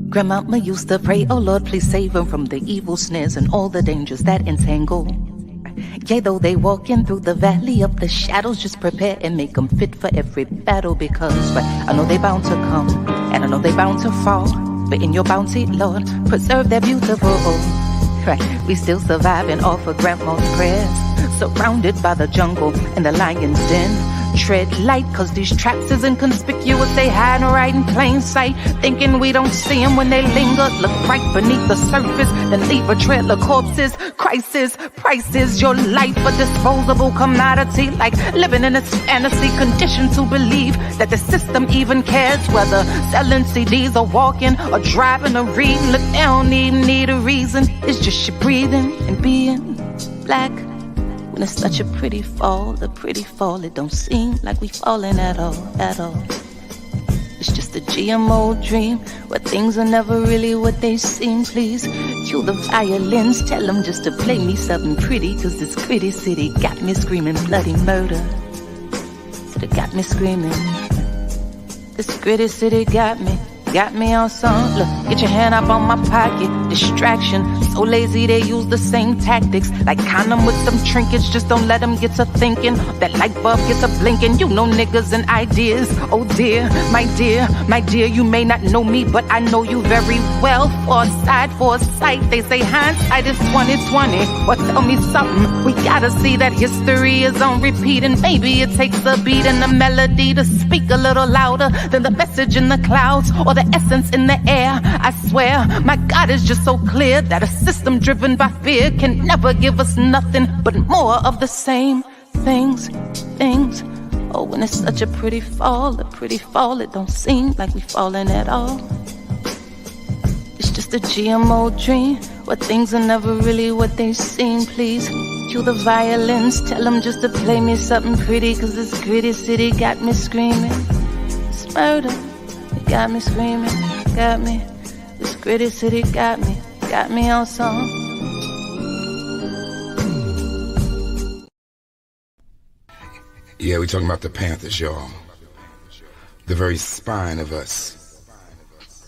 Grandmama used to pray, oh Lord, please save them from the evil snares and all the dangers that entangle. Yea, though they walking through the valley of the shadows, just prepare and make them fit for every battle, because I know they bound to come, and I know they bound to fall, but in your bounty, Lord, preserve their beautiful. Right, we still surviving off of grandma's prayers, surrounded by the jungle and the lion's den. Tread light, cause these traps is inconspicuous. They hide right in plain sight, thinking we don't see them when they linger. Look right beneath the surface, then leave a trail of corpses. Crisis, prices, your life a disposable commodity, like living in this fantasy, conditioned to believe that the system even cares whether selling CDs or walking or driving or reading. Look, they don't even need a reason, it's just you breathing and being black. When it's such a pretty fall, it don't seem like we falling at all, at all. It's just a GMO dream, where things are never really what they seem. Please cue the violins, tell them just to play me something pretty, cause this gritty city got me screaming bloody murder. It got me screaming. This gritty city got me on some. Look, get your hand up on my pocket. Distraction, so lazy they use the same tactics. Like condom with some trinkets, just don't let them get to thinking. That light bulb gets a blinking. You know niggas and ideas. Oh dear, my dear, you may not know me, but I know you very well. Foresight, they say hindsight is 20/20. Well, tell me something, we gotta see that history is on repeat, and maybe it takes a beat and a melody to speak a little louder than the message in the clouds or the essence in the air. I swear, my God is just so clear that a system driven by fear can never give us nothing but more of the same things. Oh, when it's such a pretty fall, it don't seem like we falling at all. It's just a GMO dream, where things are never really what they seem. Please cue the violins, tell them just to play me something pretty, cause this gritty city got me screaming. It's murder. Got me screaming, got me. This gritty city got me on some. Yeah, we talking about the Panthers, y'all. The very spine of us.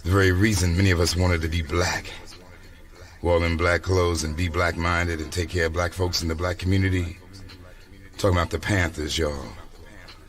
The very reason many of us wanted to be black. Wear in black clothes and be black-minded and take care of black folks in the black community. Talking about the Panthers, y'all.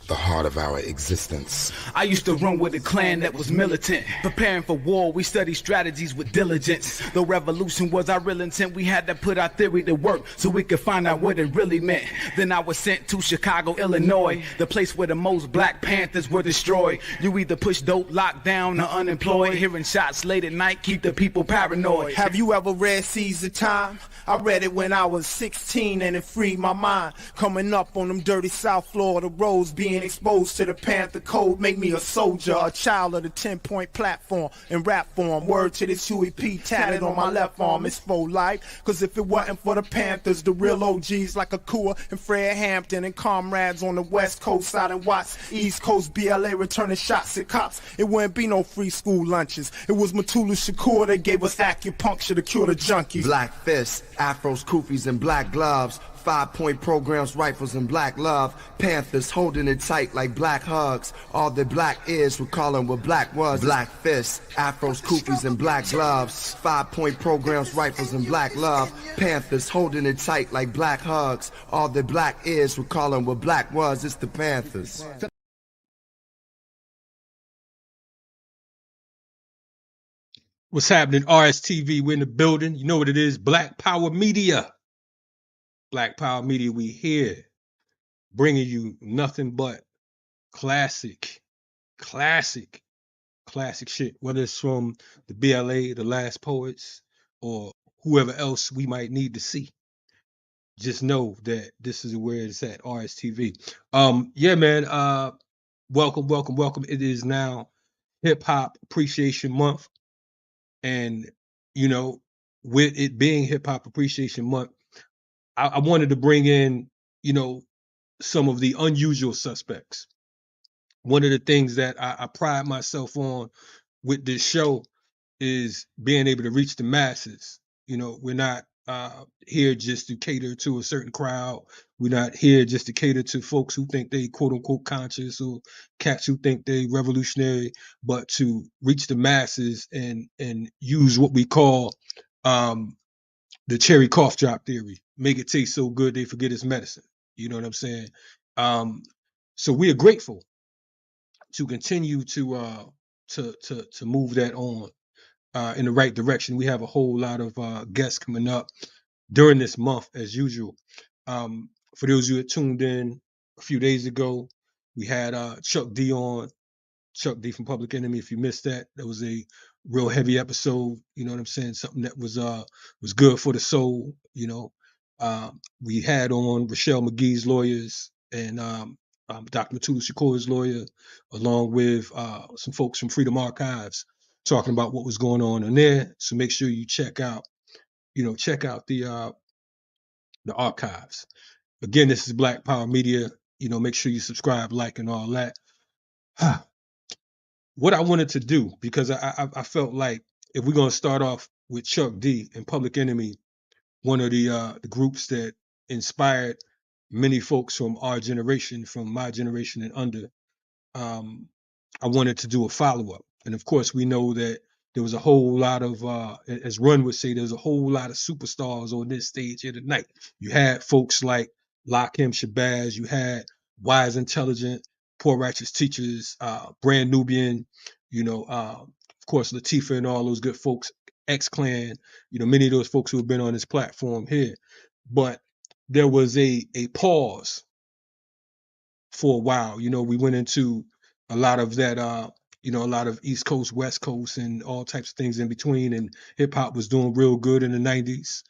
The heart of our existence. I used to run with a clan that was militant. Preparing for war, we studied strategies with diligence. The revolution was our real intent. We had to put our theory to work so we could find out what it really meant. Then I was sent to Chicago, Illinois, the place where the most Black Panthers were destroyed. You either push dope, locked down, or unemployed. Hearing shots late at night keep the people paranoid. Have you ever read Seas of Time? I read it when I was 16 and it freed my mind. Coming up on them dirty South Florida roads, being exposed to the Panther code, make me a soldier, a child of the 10-point platform in rap form. Word to this Huey P tatted on my left arm, it's for life. Cause if it wasn't for the Panthers, the real OGs like Akua and Fred Hampton and comrades on the West Coast side and Watts, East Coast BLA returning shots at cops, it wouldn't be no free school lunches. It was Matulu Shakur that gave us acupuncture to cure the junkies. Black fists, afros, kufis, and black gloves. 5-point programs, rifles, and black love. Panthers holding it tight like black hugs. All that black is, we're calling what black was. Black fists, afros, kufis, and black gloves. 5-point programs, rifles, and black love. Panthers holding it tight like black hugs. All that black is, we're calling what black was. It's the Panthers. What's happening? RSTV, we're in the building. You know what it is, Black Power Media. Black Power Media, we here bringing you nothing but classic shit, whether it's from the BLA, the Last Poets, or whoever else we might need to see. Just know that this is where it's at, RSTV. Yeah, man, welcome. It is now Hip Hop Appreciation Month. And, you know, with it being Hip Hop Appreciation Month, I wanted to bring in, you know, some of the unusual suspects. One of the things that I pride myself on with this show is being able to reach the masses. You know, we're not here just to cater to a certain crowd. We're not here just to cater to folks who think they quote unquote conscious or cats who think they revolutionary, but to reach the masses and use what we call the cherry cough drop theory. Make it taste so good they forget it's medicine. You know what I'm saying? So we are grateful to continue to move that on in the right direction. We have a whole lot of guests coming up during this month, as usual. For those who had tuned in a few days ago, we had Chuck D on, Chuck D from Public Enemy. If you missed that, that was a real heavy episode. You know what I'm saying? Something that was good for the soul. You know, we had on Rochelle McGee's lawyers and Dr. Matul Shakur's lawyer, along with some folks from Freedom Archives, talking about what was going on in there. So make sure you check out the archives. Again, this is Black Power Media. You know, make sure you subscribe, like, and all that. What I wanted to do, because I felt like if we're gonna start off with Chuck D and Public Enemy, one of the groups that inspired many folks from our generation, from my generation and under, I wanted to do a follow-up. And of course, we know that there was a whole lot of, as Run would say, there's a whole lot of superstars on this stage here tonight. You had folks like Lakim Shabazz, you had Wise Intelligent, Poor Righteous Teachers, Brand Nubian, you know, of course, Latifah and all those good folks, X-Clan, you know, many of those folks who have been on this platform here. But there was a pause for a while. You know, we went into a lot of that, a lot of East Coast, West Coast, and all types of things in between. And hip hop was doing real good in the 90s.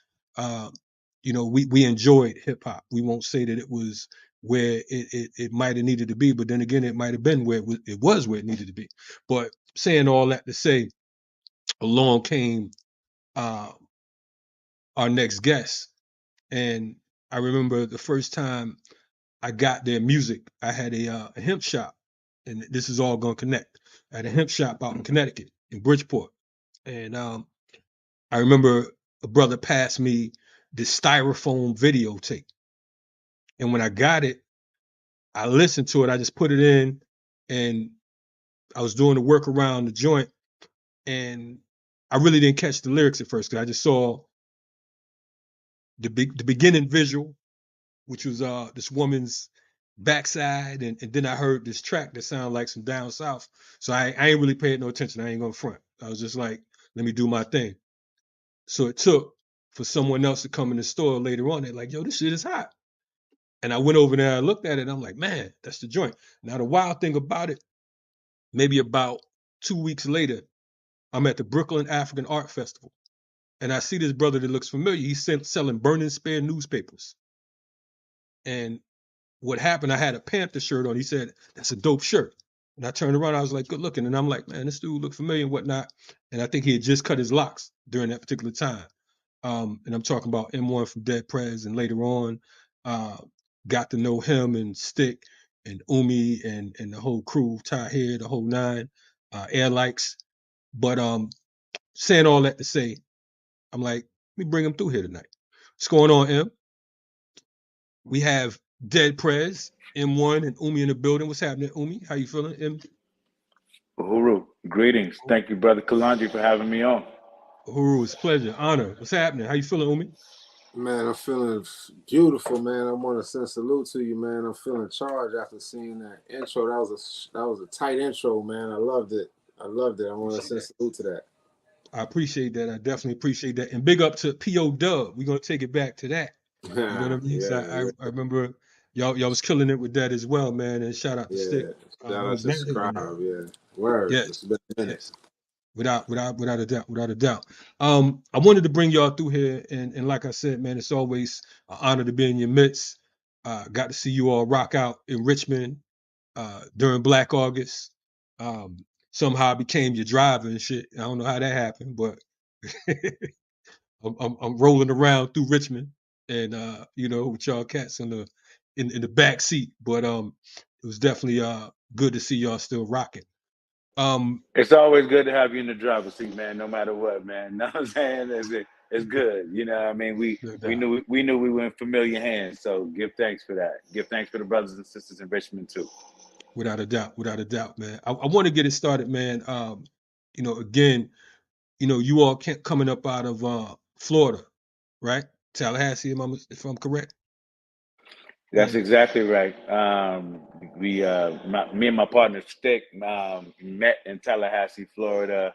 We enjoyed hip hop. We won't say that it was where it might have needed to be, but then again, it might have been where it was where it needed to be. But saying all that to say, along came our next guest. And I remember the first time I got their music, I had a hemp shop, and this is all going to connect. I had a hemp shop out in Connecticut, in Bridgeport. And I remember a brother passed me this styrofoam videotape. And when I got it, I listened to it. I just put it in, and I was doing the work around the joint. And I really didn't catch the lyrics at first, because I just saw the beginning visual, which was this woman's backside, and then I heard this track that sounded like some down south. So I ain't really paid no attention. I ain't gonna front. I was just like, let me do my thing. So it took for someone else to come in the store later on. They're like, yo, this shit is hot. And I went over there, I looked at it, and I'm like, man, that's the joint. Now the wild thing about it, maybe about 2 weeks later, I'm at the Brooklyn African Art Festival, and I see this brother that looks familiar. He's selling Burning Spear newspapers. And what happened, I had a Panther shirt on. He said, that's a dope shirt. And I turned around, I was like, good looking. And I'm like, man, this dude looked familiar and whatnot. And I think he had just cut his locks during that particular time. And I'm talking about M1 from Dead Prez, and later on, got to know him and Stick and Umi and the whole crew, Tahir, the whole nine, Air Likes. But saying all that to say, I'm like, let me bring him through here tonight. What's going on, M? We have Dead Prez, M1, and Umi in the building. What's happening, Umi? How you feeling, M? Uhuru, greetings. Thank you, brother Kalonji, for having me on. Uhuru, it's a pleasure, honor. What's happening? How you feeling, Umi? Man, I'm feeling beautiful, man. I want to send a salute to you, man. I'm feeling charged after seeing that intro. That was a tight intro, man. I loved it. I want to send a salute to that. I appreciate that. I definitely appreciate that. And big up to P.O. Dub. We're gonna take it back to that. You know what I mean? Yeah, So I remember y'all was killing it with that as well, man. And shout out to Stick. Shout out to Scribe, Word. Yes. It's been a minute. Yes. Without a doubt. I wanted to bring y'all through here, and like I said, man, it's always an honor to be in your midst. Got to see you all rock out in Richmond during Black August. Somehow I became your driver and shit. I don't know how that happened, but I'm rolling around through Richmond, and with y'all cats in the back seat. But it was definitely good to see y'all still rocking. It's always good to have you in the driver's seat, man, no matter what, man. Know what I'm saying? it's good. You know, I mean, we No we doubt. knew we knew we were in familiar hands. So give thanks for that. Give thanks for the brothers and sisters in Richmond too. Without a doubt, man. I want to get it started, man. Again, you all coming up out of Florida, right? Tallahassee, if I'm correct. That's Yeah. exactly right. Me and my partner Stick met in Tallahassee, Florida.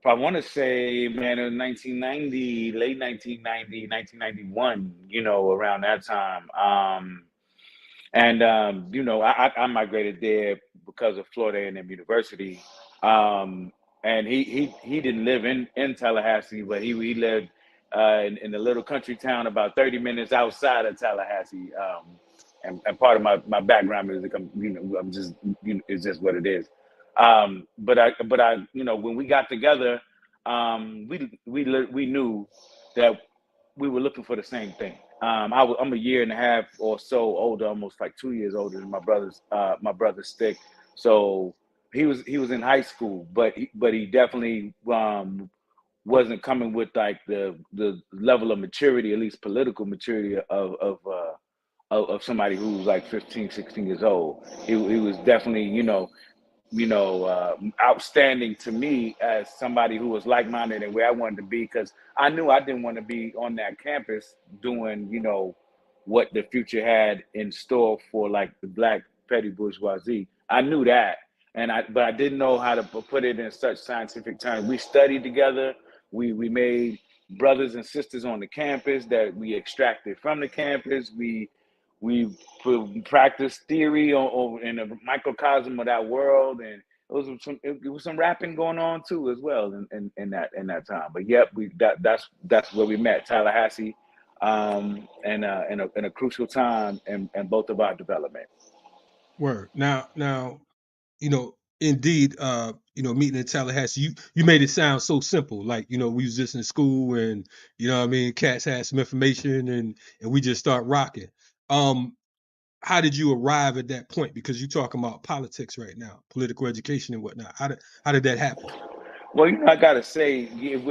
I want to say, man, it was 1990, late 1990, 1991. Around that time. I migrated there because of Florida A&M University. And he didn't live in Tallahassee, but he lived in a little country town about 30 minutes outside of Tallahassee. And part of my background is I'm just it's just what it is. But I when we got together, we knew that we were looking for the same thing. I'm a year and a half or so older, almost like 2 years older than my brother Stick. So he was in high school, but he definitely wasn't coming with like the level of maturity, at least political maturity of somebody who was like 15, 16 years old. He was definitely outstanding to me as somebody who was like-minded and where I wanted to be, because I knew I didn't want to be on that campus doing, what the future had in store for like the black petty bourgeoisie. I knew that, but I didn't know how to put it in such scientific terms. We studied together. We made brothers and sisters on the campus that we extracted from the campus. We practiced theory in a microcosm of that world, and it was some rapping going on too as well in that time. But yep, that's where we met, Tallahassee, in a crucial time in both of our development. Word. Now, indeed, meeting in Tallahassee, you made it sound so simple. Like, we was just in school and, what I mean, cats had some information and we just start rocking. How did you arrive at that point? Because you're talking about politics right now, political education and whatnot. How did that happen? Well, I gotta say,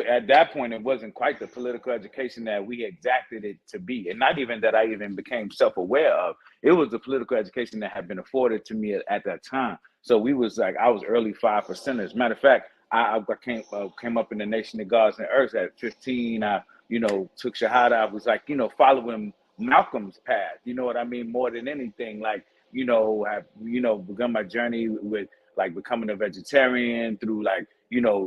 at that point, it wasn't quite the political education that we exacted it to be, and not even that I even became self-aware of. It was the political education that had been afforded to me at that time. So we was like, I was early 5%ers. Matter of fact, I came up in the Nation of Gods and Earths at 15. I took Shahada. I was like, following Malcolm's path. You know what I mean? More than anything, like have begun my journey with like becoming a vegetarian through like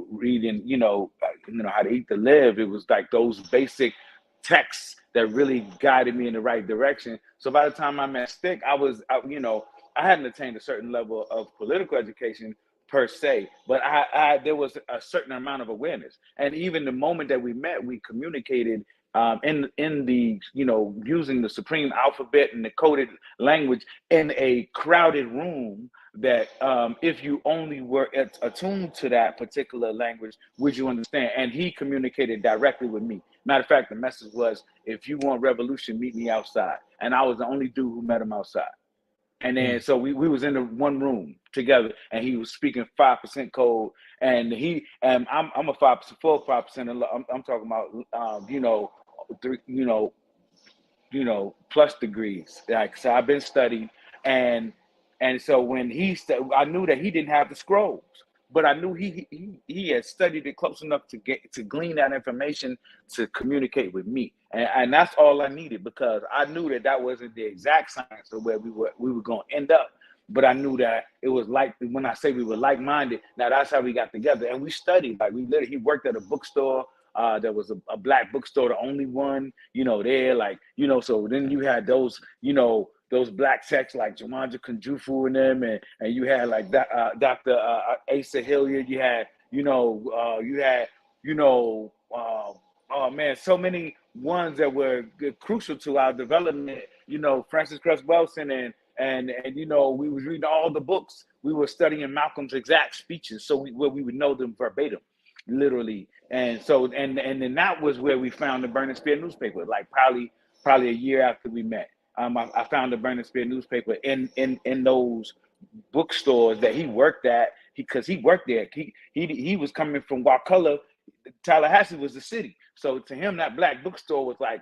reading, how to eat to live. It was like those basic texts that really guided me in the right direction. So by the time I met Stick, I hadn't attained a certain level of political education per se, but there was a certain amount of awareness. And even the moment that we met, we communicated in the using the supreme alphabet and the coded language in a crowded room, that if you only were attuned to that particular language, would you understand? And he communicated directly with me. Matter of fact, the message was, if you want revolution, meet me outside. And I was the only dude who met him outside. And then so we was in the one room together, and he was speaking 5% code, and I'm a 5%, full 5%. I'm talking about plus degrees. Like, so I've been studying, and so when I knew that he didn't have the scrolls, but I knew he had studied it close enough to glean that information to communicate with me, and that's all I needed, because I knew that wasn't the exact science of where we were going to end up. But I knew that it was like, when I say we were like-minded, now that's how we got together. And we studied, like he worked at a bookstore. There was a black bookstore, the only one, there, like, so then you had those, those black texts like Jumanji Kunjufu and them, and you had like Dr. Asa Hilliard, you had, oh man, so many ones that were crucial to our development, Francis Cress Welsing, and we was reading all the books. We were studying Malcolm's exact speeches, so we would know them verbatim, literally. And so, and then that was where we found the Burning Spear newspaper, like probably a year after we met. I found the Burning Spear newspaper in those bookstores that he worked at, because he worked there. He was coming from Wakulla. Tallahassee was the city. So to him, that black bookstore was like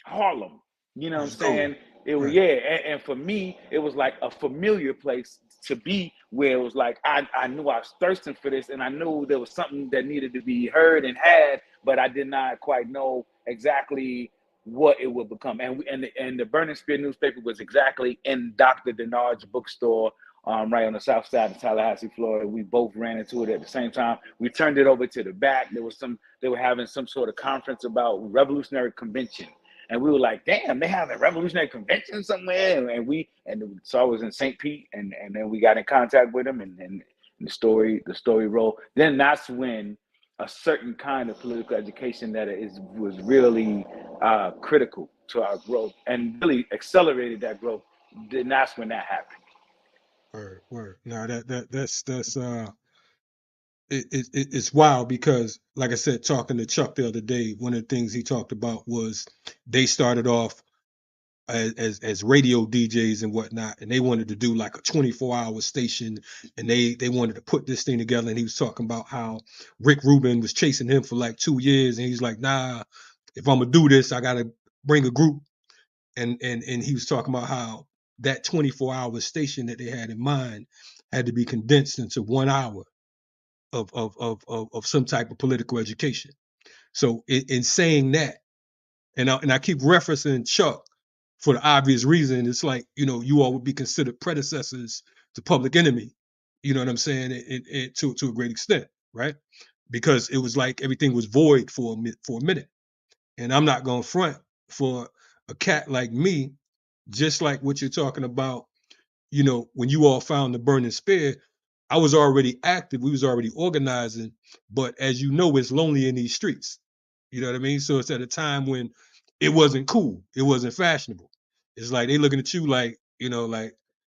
Harlem. You know what I'm So, saying? It was, right. yeah, and for me, it was like a familiar place to be, where it was like I knew I was thirsting for this, and I knew there was something that needed to be heard and had, but I did not quite know exactly what it would become. And the Burning Spear newspaper was exactly in Dr. Denard's bookstore, right on the south side of Tallahassee, Florida. We both ran into it at the same time. We turned it over to the back. They were having some sort of conference about Revolutionary Convention. And we were like, damn, they have a Revolutionary Convention somewhere. And so I was in St. Pete, and then we got in contact with them, and the story rolled. Then that's when a certain kind of political education that was really critical to our growth and really accelerated that growth. Then that's when that happened. Word. Now that's it's wild because, like I said, talking to Chuck the other day, one of the things he talked about was they started off as radio DJs and whatnot, and they wanted to do like a 24-hour station, and they wanted to put this thing together. And he was talking about how Rick Rubin was chasing him for like 2 years, and he's like, nah, if I'm gonna do this, I gotta bring a group. And he was talking about how that 24-hour station that they had in mind had to be condensed into 1 hour of some type of political education. So in saying that, and I keep referencing Chuck for the obvious reason, it's like, you all would be considered predecessors to Public Enemy. You know what I'm saying? To a great extent, right? Because it was like everything was void for a minute. And I'm not going to front for a cat like me, just like what you're talking about. When you all found the Burning Spear, I was already active. We was already organizing, but as you know, it's lonely in these streets. You know what I mean? So it's at a time when it wasn't cool. It wasn't fashionable. It's like they looking at you like, like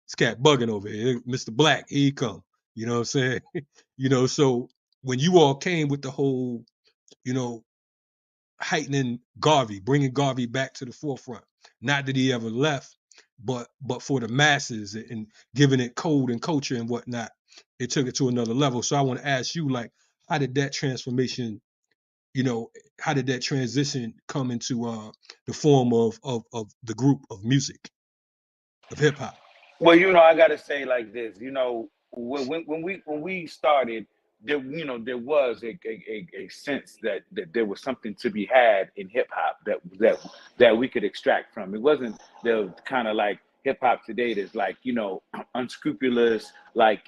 this cat bugging over here. Mr. Black, here he come. You know what I'm saying? So when you all came with the whole, you know, heightening Garvey, bringing Garvey back to the forefront. Not that he ever left, but for the masses and giving it code and culture and whatnot, it took it to another level. So I want to ask you, like, how did that transformation, how did that transition come into the form of the group of music, of hip hop? Well, I gotta say like this. When we started, there was a sense that there was something to be had in hip hop that we could extract from. It wasn't the kind of like hip hop today that's like unscrupulous, like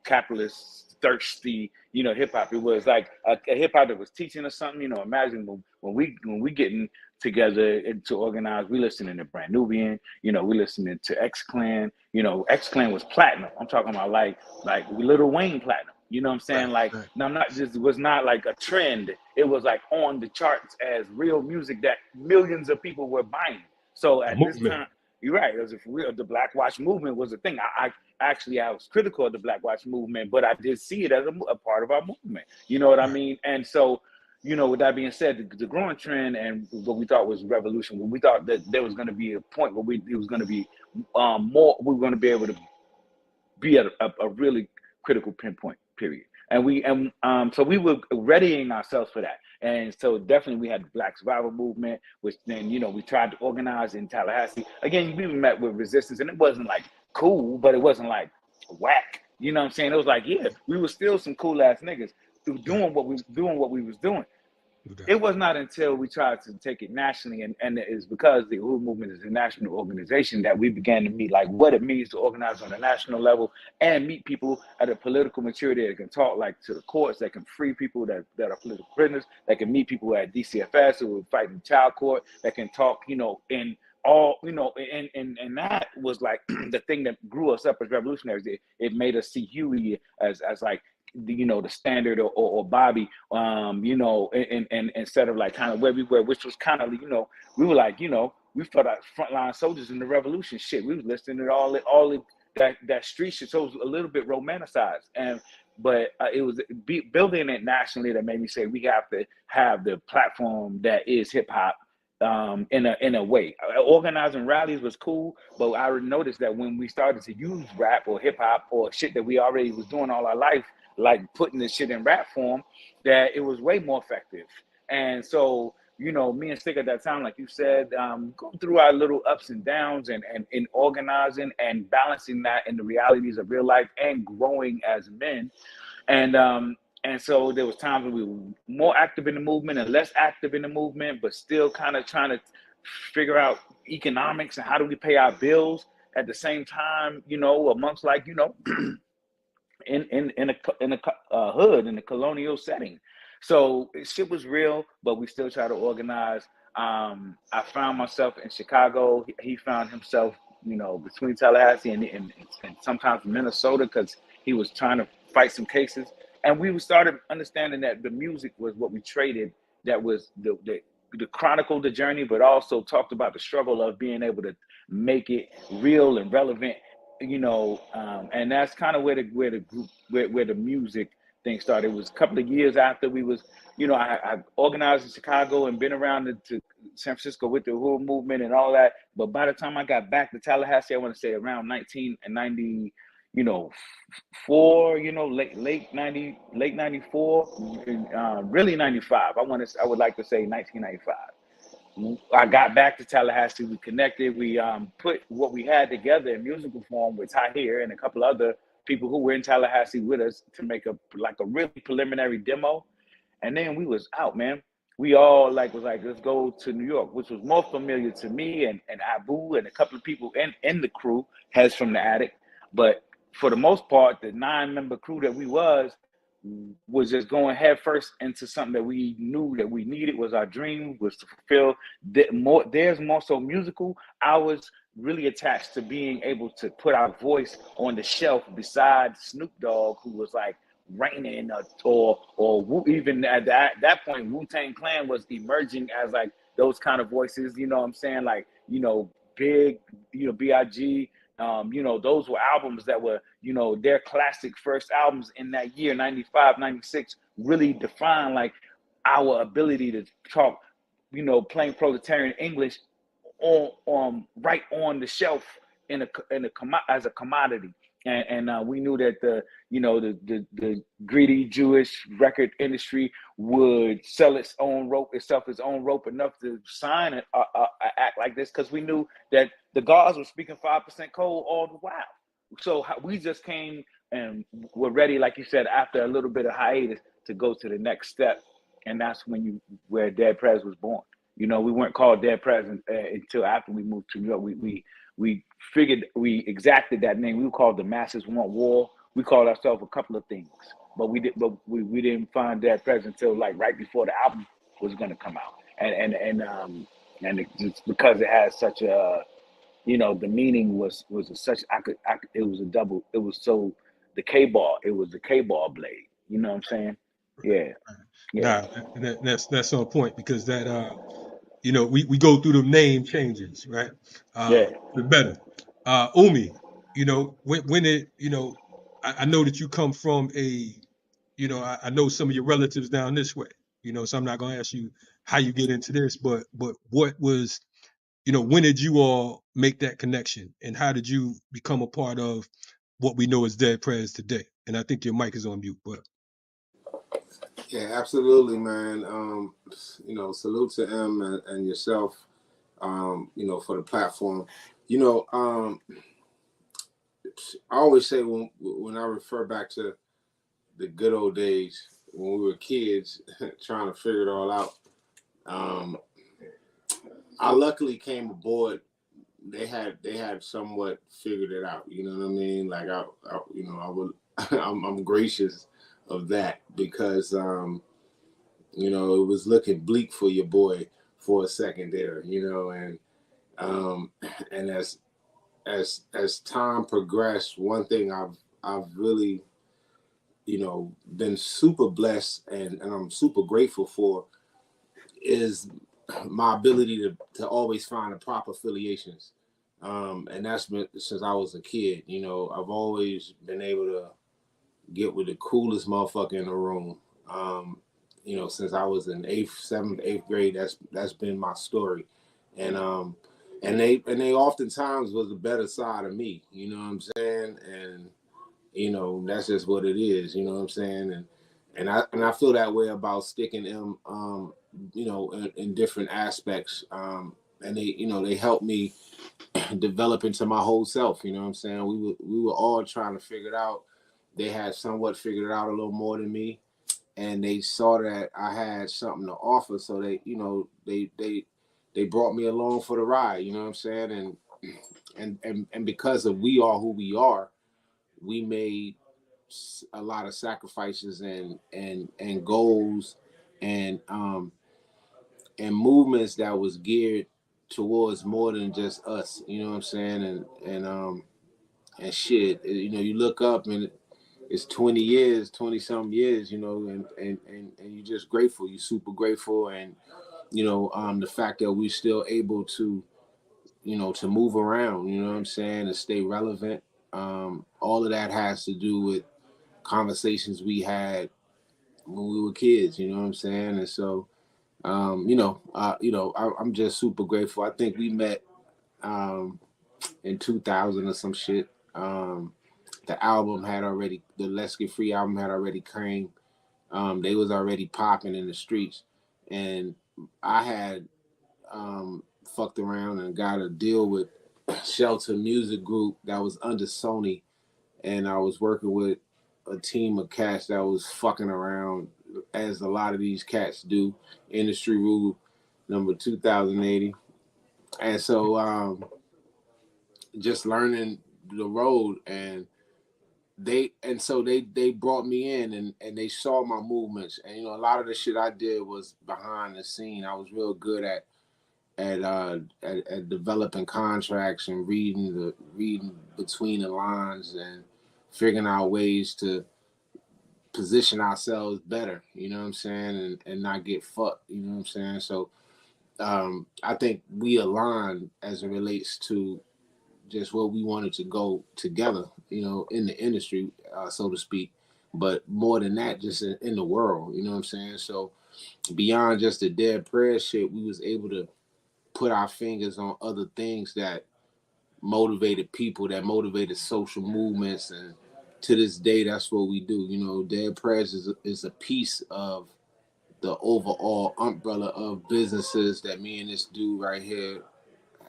capitalist, thirsty, hip hop. It was like a hip hop that was teaching us something. Imagine when we getting together to organize, we listening to Brand Nubian, we listening to X Clan. X Clan was platinum. I'm talking about like Lil Wayne platinum. You know what I'm saying? Like, Right. now, not just, it was not like a trend. It was like on the charts as real music that millions of people were buying. So A at this movement. time, you're right. It was the Black Watch movement was a thing. I was critical of the Black Watch movement, but I did see it as a part of our movement. You know what I Right. mean? And so, with that being said, the growing trend and what we thought was revolution, when we thought that there was going to be a point where it was going to be more, we were going to be able to be at a really critical pinpoint period. So we were readying ourselves for that. And so definitely we had the Black Survival Movement, which then, we tried to organize in Tallahassee. Again, we met with resistance, and it wasn't like cool, but it wasn't like whack. You know what I'm saying? It was like, yeah, we were still some cool ass niggas doing what we was doing. It was not until we tried to take it nationally, and it's because the Uhuru movement is a national organization that we began to meet like what it means to organize on a national level and meet people at a political maturity that can talk like to the courts, that can free people that are political prisoners, that can meet people at DCFS who are fighting child court, that can talk, in all, and that was like the thing that grew us up as revolutionaries. It made us see Huey as like the standard or Bobby, and instead of like kind of where we were, which was kind of, we were like, we felt like frontline soldiers in the revolution shit. We was listening to all that street shit. So it was a little bit romanticized. But it was building it nationally that made me say we have to have the platform that is hip hop. In a way, organizing rallies was cool, but I noticed that when we started to use rap or hip hop or shit that we already was doing all our life, like putting this shit in rap form, that it was way more effective. And so you know, me and Stick at that time, like you said, go through our little ups and downs and in organizing and balancing that in the realities of real life and growing as men. And so there was times when we were more active in the movement and less active in the movement, but still kind of trying to figure out economics and how do we pay our bills at the same time, you know, amongst like, you know, in a hood in a colonial setting. So shit was real, but we still try to organize. I found myself in Chicago. He found himself, you know, between Tallahassee and sometimes Minnesota because he was trying to fight some cases. And we started understanding that the music was what we traded. That was the chronicled the journey, but also talked about the struggle of being able to make it real and relevant, you know. And that's kind of where the music thing started. It was a couple of years after we was, you know, I organized in Chicago and been around to San Francisco with the hood movement and all that. But by the time I got back to Tallahassee, I want to say around 1990, you know, you know, late 94, really 95. I would like to say 1995. I got back to Tallahassee. We connected. We put what we had together in musical form with Tahir and a couple other people who were in Tallahassee with us to make a really preliminary demo. And then we was out, man. We all was like, let's go to New York, which was more familiar to me and Abu and a couple of people in the crew, Heads from the Attic. But for the most part, the 9-member crew that we was just going head first into something that we knew that we needed, was our dream, was to fulfill theirs more so musical. I was really attached to being able to put our voice on the shelf beside Snoop Dogg, who was like reigning, or even at that point, Wu-Tang Clan was emerging as like those kind of voices, you know what I'm saying? Like, you know, Big, you know, B.I.G., you know, those were albums that were, you know, their classic first albums in that year, 95, 96, really defined like our ability to talk, you know, plain proletarian English on right on the shelf as a commodity. And we knew that the greedy Jewish record industry would sell its own rope enough to sign an act like this, because we knew that the guards were speaking 5% code all the while. So we just came and were ready, like you said, after a little bit of hiatus, to go to the next step, and that's where Dead Prez was born. You know, we weren't called Dead Prez until after we moved to New York. We figured, we exacted that name. We were called The Masses Want War. We called ourselves a couple of things, but we didn't find Dead Prez until like right before the album was going to come out, and it's because it has such a, you know, the meaning was such, it was a double, it was so the K-ball, it was the K-ball blade. You know what I'm saying? Yeah. Nah, that's on point, because that you know, we go through the name changes, right? The better. Umi, you know, when it, you know, I know that you come from a, you know, I know some of your relatives down this way, you know, so I'm not gonna ask you how you get into this, but what was, you know, when did you all make that connection, and how did you become a part of what we know as Dead Prez today? And I think your mic is on mute, but Yeah, absolutely, man. You know, salute to M and yourself, you know, for the platform. You know, I always say when I refer back to the good old days when we were kids trying to figure it all out, I luckily came aboard. They had somewhat figured it out. You know what I mean? Like I you know, I would I'm gracious of that, because you know, it was looking bleak for your boy for a second there, you know, and as time progressed, one thing I've really, you know, been super blessed and I'm super grateful for is my ability to always find the proper affiliations. And that's been since I was a kid. You know, I've always been able to get with the coolest motherfucker in the room. You know, since I was in 7th, 8th grade, that's been my story. And they oftentimes was the better side of me, you know what I'm saying? And you know, that's just what it is, you know what I'm saying? And I feel that way about Stick and M you know, in different aspects. And they, you know, they helped me develop into my whole self. You know what I'm saying? We were all trying to figure it out. They had somewhat figured it out a little more than me, and they saw that I had something to offer. So they, you know, they brought me along for the ride. You know what I'm saying? And because of we are who we are, we made a lot of sacrifices and goals and and movements that was geared towards more than just us. You know what I'm saying? And shit, you know, you look up and it's 20 years, 20 something years, you know, and you're just grateful. You're super grateful. And, you know, the fact that we're still able to, you know, to move around, you know what I'm saying, and stay relevant. All of that has to do with conversations we had when we were kids, you know what I'm saying? And so, I'm just super grateful. I think we met in 2000 or some shit. The album had already, the Let's Get Free album had already came. They was already popping in the streets, and I had fucked around and got a deal with Shelter Music Group that was under Sony, and I was working with a team of cats that was fucking around, as a lot of these cats do. Industry rule number 2080, and so just learning the road, and they brought me in, and they saw my movements, and you know, a lot of the shit I did was behind the scene. I was real good at developing contracts and reading between the lines and figuring out ways to position ourselves better, you know what I'm saying, and not get fucked, you know what I'm saying. So I think we align as it relates to just where we wanted to go together, you know, in the industry, so to speak. But more than that, just in the world, you know what I'm saying? So beyond just the Dead Prez shit, we was able to put our fingers on other things that motivated people, that motivated social movements. And to this day, that's what we do. You know, Dead Prez is a piece of the overall umbrella of businesses that me and this dude right here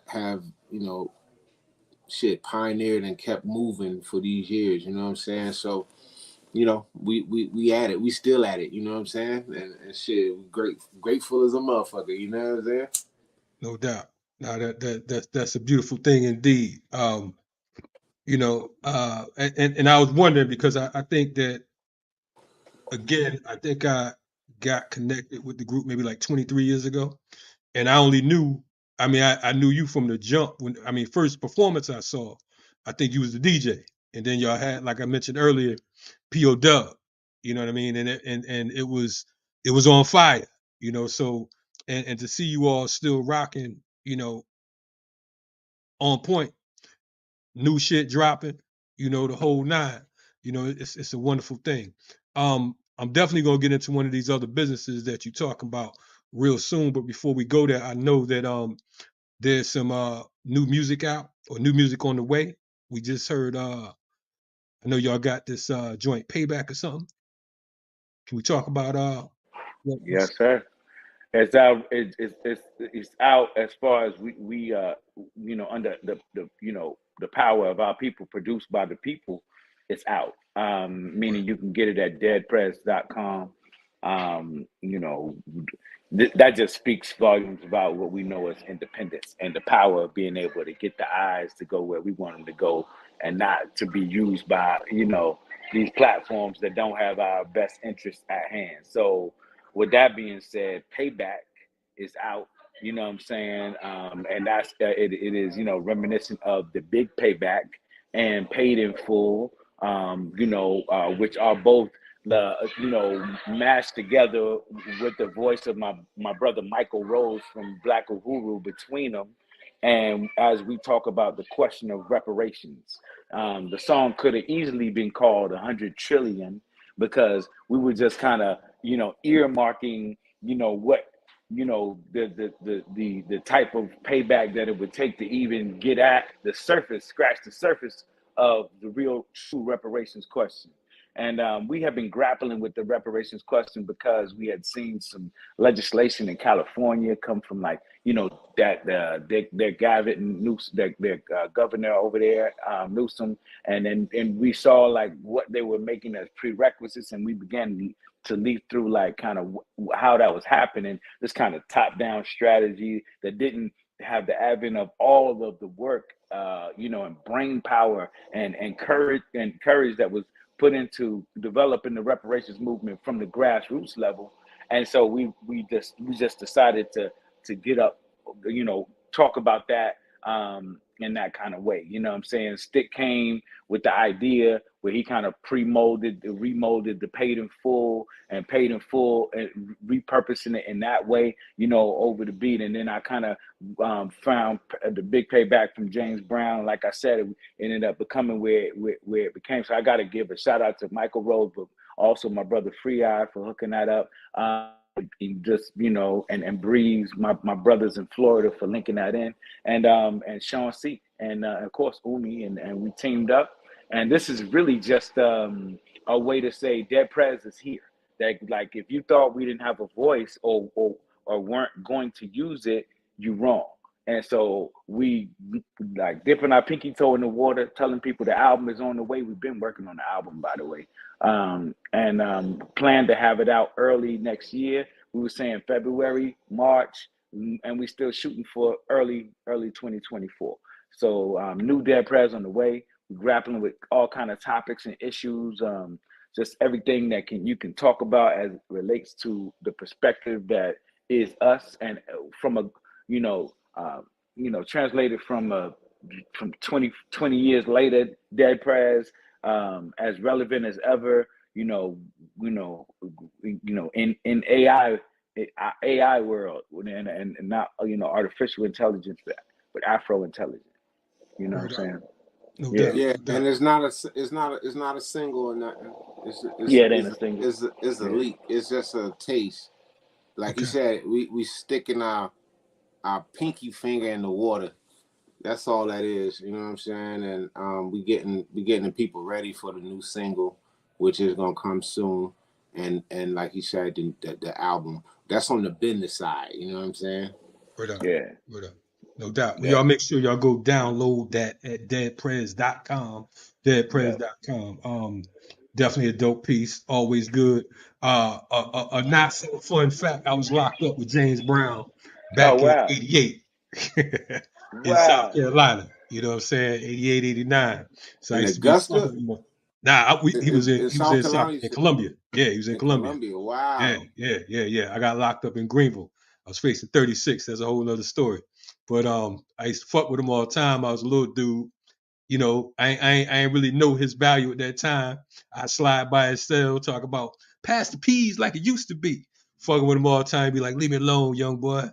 have, you know, shit pioneered and kept moving for these years, you know what I'm saying? So, you know, we at it, we still at it, you know what I'm saying? And shit, we grateful as a motherfucker, you know what I'm saying? No doubt. Now that's a beautiful thing indeed. And I was wondering because I think that again, I think I got connected with the group maybe like 23 years ago. And I only knew, I knew you from the jump when, first performance I saw, I think you was the DJ. And then y'all had, like I mentioned earlier, P.O. Dub, you know what I mean? And it was on fire, you know, so, and to see you all still rocking, you know, on point, new shit dropping, you know, the whole nine, you know, it's a wonderful thing. I'm definitely gonna get into one of these other businesses that you talking about real soon. But before we go there, I know that there's some new music out or new music on the way. We just heard I know y'all got this joint Payback or something. Can we talk about Yes, sir. It's out. It's out as far as we you know, under the you know, the power of our people, produced by the people. It's out. Meaning you can get it at deadprez.com. You know, that just speaks volumes about what we know as independence and the power of being able to get the eyes to go where we want them to go, and not to be used by, you know, these platforms that don't have our best interests at hand. So with that being said, Payback is out. You know what I'm saying? And that's it is, you know, reminiscent of the big Payback and Paid in Full. Which are both the, you know, mashed together with the voice of my brother Michael Rose from Black Uhuru between them. And as we talk about the question of reparations, the song could have easily been called 100 Trillion, because we were just kind of, you know, earmarking, you know, what, you know, the type of payback that it would take to even get at the surface, scratch the surface of the real true reparations question. And we have been grappling with the reparations question because we had seen some legislation in California come from like, you know, that their Gavin Newsom, their governor over there, Newsom, and we saw like what they were making as prerequisites, and we began to leaf through like kind of how that was happening, this kind of top-down strategy that didn't have the advent of all of the work, you know, and brain power and courage that was put into developing the reparations movement from the grassroots level. And so we just decided to get up, you know, talk about that in that kind of way. You know what I'm saying? Stick came with the idea where he kind of remolded the paid in full and repurposing it in that way, you know, over the beat. And then I kind of found the big payback from James Brown. Like I said, it ended up becoming where it became. So I got to give a shout out to Michael Rose, but also my brother Free Eye for hooking that up. Just, you know, and Breeze, my brothers in Florida for linking that in, and Sean C, and of course Umi, and we teamed up, and this is really just a way to say Dead Prez is here. That, like, if you thought we didn't have a voice or weren't going to use it, you wrong. And so we like dipping our pinky toe in the water, telling people the album is on the way. We've been working on the album, by the way, and plan to have it out early next year. We were saying February, March, and we still shooting for early 2024. So new Dead Prez on the way. We're grappling with all kind of topics and issues, just everything that you can talk about as it relates to the perspective that is us, and from a translated from 20 years later, Dead Prez, as relevant as ever, in AI world, and not, artificial intelligence, but Afro intelligence. You know what I'm saying? No Yeah. doubt. Yeah, No doubt. and it's not a single or nothing. It ain't a single. It's a leak. It's just a taste. Like you said, we sticking our pinky finger in the water. That's all that is. You know what I'm saying? And we getting the people ready for the new single, which is gonna come soon. And like you said, the album. That's on the business side. You know what I'm saying? Word up. Yeah. Word up. No doubt. Yeah. Y'all make sure y'all go download that at deadprez.com. Deadprez.com. Definitely a dope piece. Always good. A not so fun fact. I was locked up with James Brown back Oh, in wow. '88 in South Wow. Carolina. You know what I'm saying? '88, '89. So I In used to be Augusta? fucking with him. Nah, he was in Columbia. Yeah, he was in Columbia. Wow. Yeah. I got locked up in Greenville. I was facing 36. That's a whole nother story. But I used to fuck with him all the time. I was a little dude. You know, I ain't really know his value at that time. I slide by his cell, talk about pass the peas like it used to be. Fucking with him all the time, be like, leave me alone, young boy.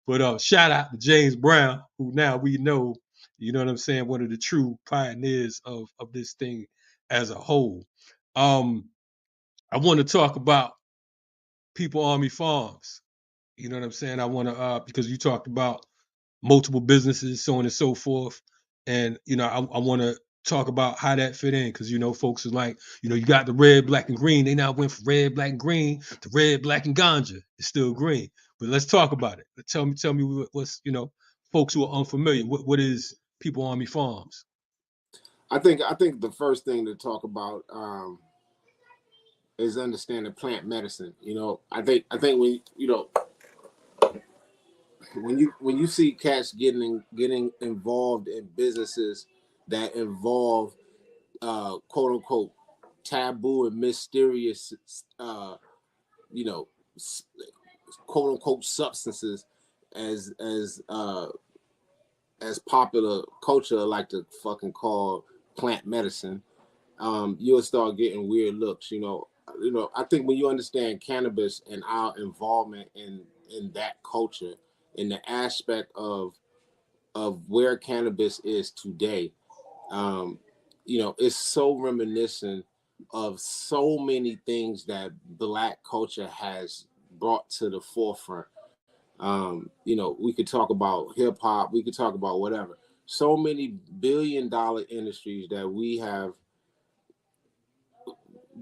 But shout out to James Brown, who now we know, you know what I'm saying, one of the true pioneers of this thing as a whole. I want to talk about People Army Farms. You know what I'm saying? I want to because you talked about multiple businesses, so on and so forth, and I want to talk about how that fit in, because folks are like, you got the red, black, and green. They now went from red, black, and green to red, black, and ganja. It's still green, but let's talk about it. Tell me what's folks who are unfamiliar. What is People Army Farms? I think the first thing to talk about is understanding plant medicine. I think when you see cats getting involved in businesses that involve quote unquote taboo and mysterious quote unquote substances as popular culture like to fucking call plant medicine, you'll start getting weird looks. I think when you understand cannabis and our involvement in that culture, in the aspect of where cannabis is today, it's so reminiscent of so many things that Black culture has brought to the forefront. We could talk about hip hop, we could talk about whatever. So many billion-dollar industries that we have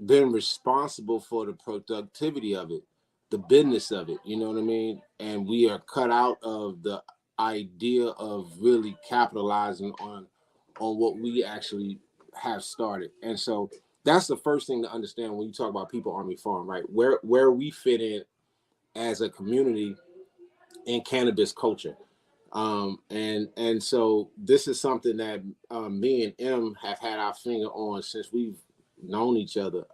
been responsible for the productivity of it, the business of it, you know what I mean? And we are cut out of the idea of really capitalizing on what we actually have started. And so that's the first thing to understand when you talk about People Army Farm, right? Where we fit in as a community in cannabis culture. And so this is something that me and M have had our finger on since we've known each other,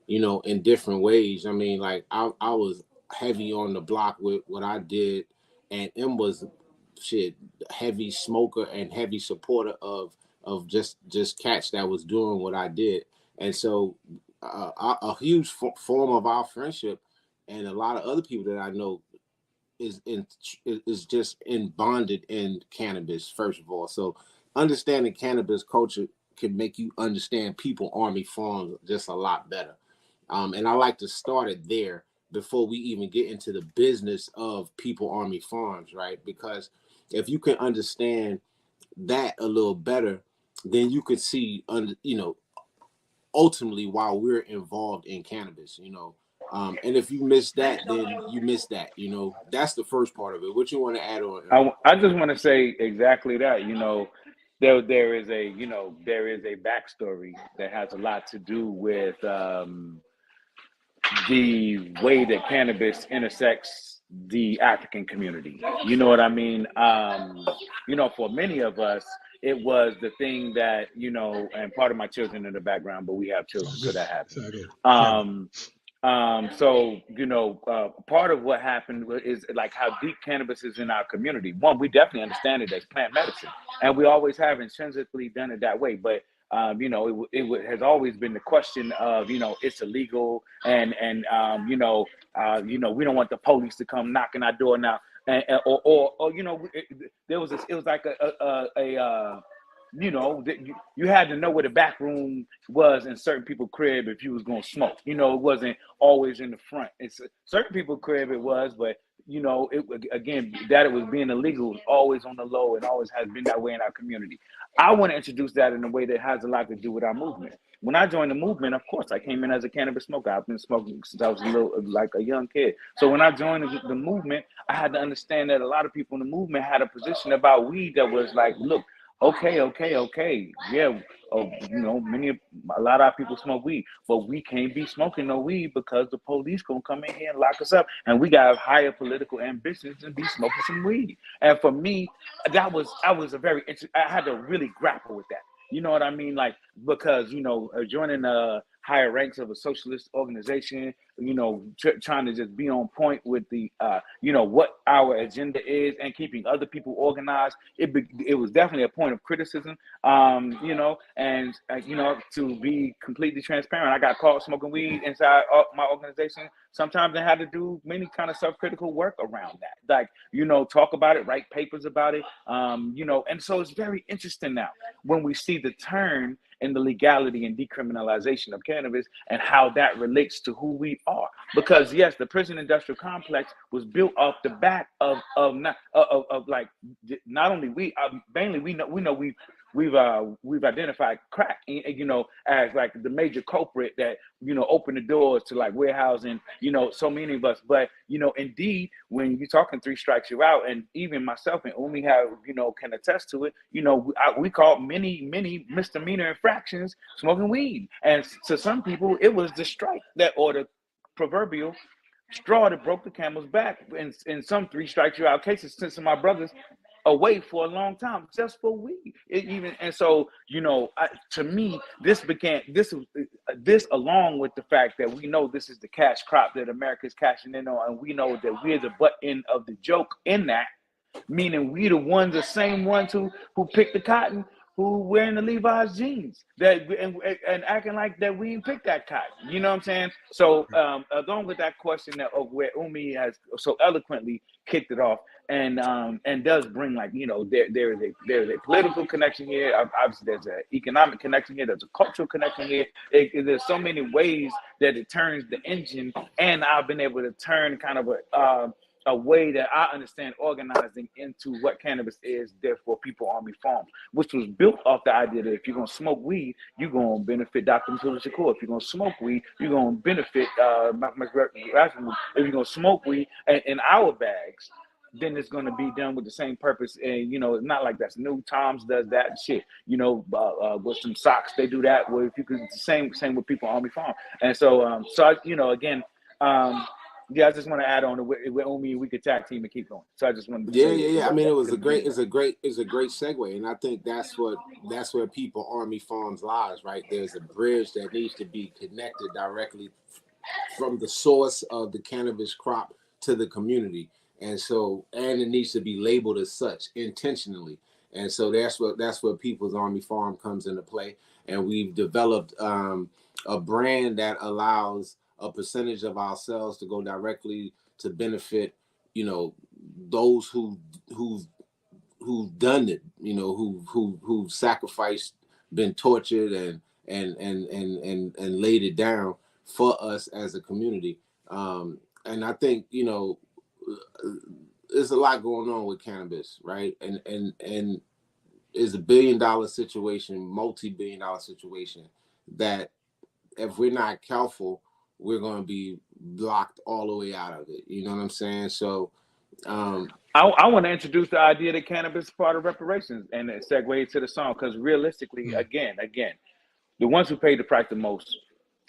you know, in different ways. I mean, like I was heavy on the block with what I did, and M was heavy smoker and heavy supporter of just cats that was doing what I did. And so a huge form of our friendship and a lot of other people that I know is just bonded in cannabis, first of all. So understanding cannabis culture can make you understand People Army Farms just a lot better. And I like to start it there before we even get into the business of People Army Farms, right? Because if you can understand that a little better, then you could see, you know, ultimately why we're involved in cannabis, you know. And if you miss that, then you miss that, you know. That's the first part of it. What you want to add on? I just want to say exactly that. You know, there is a backstory that has a lot to do with the way that cannabis intersects the African community. You know what I mean? You know, for many of us, it was the thing that, you know, and part of my children in the background, but we have children, so that happened. So, you know, part of what happened is like how deep cannabis is in our community. One, we definitely understand it as plant medicine, and we always have intrinsically done it that way. But you know, it has always been the question of, you know, it's illegal, and you know, we don't want the police to come knocking our door now, or you know, it was like a you know, you had to know where the back room was in certain people's crib if you was gonna smoke. You know, it wasn't always in the front. It's certain people's crib it was, but you know, that it was being illegal was always on the low and always has been that way in our community. I want to introduce that in a way that has a lot to do with our movement. When I joined the movement, of course, I came in as a cannabis smoker. I've been smoking since I was like a young kid. So when I joined the movement, I had to understand that a lot of people in the movement had a position about weed that was like, look, okay. Yeah, you know, a lot of our people smoke weed, but we can't be smoking no weed because the police gonna come in here and lock us up, and we got higher political ambitions than be smoking some weed. And for me, I had to really grapple with that. You know what I mean? Like, because, you know, joining the higher ranks of a socialist organization, you know, trying to just be on point with the, you know, what our agenda is and keeping other people organized. It was definitely a point of criticism, you know, and, you know, to be completely transparent, I got caught smoking weed inside my organization. Sometimes I had to do many kind of self-critical work around that, like, you know, talk about it, write papers about it, you know, and so it's very interesting now when we see the turn in the legality and decriminalization of cannabis and how that relates to who we are. Because yes, the prison industrial complex was built off the back of like not only mainly we know we've identified crack, you know, as like the major culprit that, you know, opened the doors to like warehousing, you know, so many of us. But, you know, indeed, when you're talking three strikes you're out, and even myself and Umi have, you know, can attest to it, you know, we call many misdemeanor infractions smoking weed. And to some people, it was the strike that, or the proverbial straw that broke the camel's back. In some three strikes you out cases, since my brothers away for a long time just for weed. And so, you know, to me, this along with the fact that we know this is the cash crop that America is cashing in on, and we know that we're the butt end of the joke in that, meaning we the same ones who pick the cotton, who wearing the Levi's jeans that and acting like that we ain't picked that cotton. You know what I'm saying? So along with that question of where Umi has so eloquently kicked it off, and does bring, like, you know, there is a political connection here. Obviously, there's an economic connection here. There's a cultural connection here. There's so many ways that it turns the engine, and I've been able to turn kind of a way that I understand organizing into what cannabis is there for People Army Farms, which was built off the idea that if you're gonna smoke weed, you're gonna benefit Dr. Matilda Shakur. If you're gonna smoke weed, you're gonna benefit if you're gonna smoke weed in our bags, then it's going to be done with the same purpose. And, you know, it's not like that's new. Tom's does that and shit, you know, with some socks, they do that. Well, if you could, same with People Army Farm. And so, I, you know, again, yeah, I just want to add on to with Omi, we could tag team and keep going. So I just wanted to say, Yeah. I mean, it's a great segue. And I think that's where People Army Farms lies, right? There's a bridge that needs to be connected directly from the source of the cannabis crop to the community. And so, and it needs to be labeled as such intentionally. And so that's where People's Army Farm comes into play. And we've developed a brand that allows a percentage of our sales to go directly to benefit, you know, those who've done it, you know, who've sacrificed, been tortured and laid it down for us as a community. And I think, you know, there's a lot going on with cannabis, right? And it's $1 billion situation, multi-billion-dollar situation that if we're not careful, we're going to be blocked all the way out of it. You know what I'm saying? So I want to introduce the idea that cannabis is part of reparations and segue to the song, because realistically, again, the ones who pay the price the most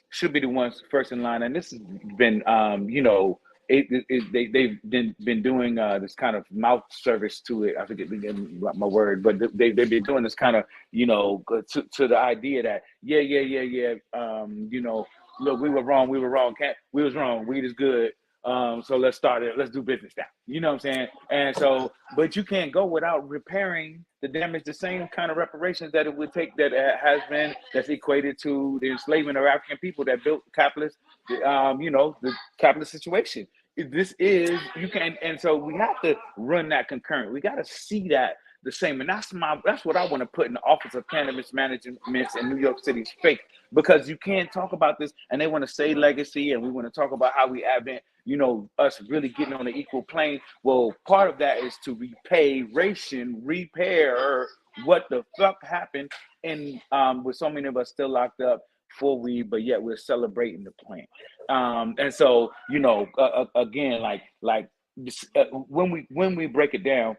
should be the ones first in line. And this has been, you know, they've been doing this kind of mouth service to it. I forget my word, but they've been doing this kind of, you know, to the idea that you know, look, we were wrong. We was wrong. Weed is good. So let's start it. Let's do business now. You know what I'm saying? And so, but you can't go without repairing the damage, the same kind of reparations that it would take, that's equated to the enslavement of African people that built capitalist, you know, the capitalist situation. This is, you can, and so we have to run that concurrent. We got to see that the same. And that's what I want to put in the Office of Cannabis Management in New York City's fake, because you can't talk about this and they want to say legacy and we want to talk about how we advent, you know, us really getting on the equal plane. Well, part of that is to repair what the fuck happened, and with so many of us still locked up for weed, but yet we're celebrating the plant. And so, you know, again, when we break it down,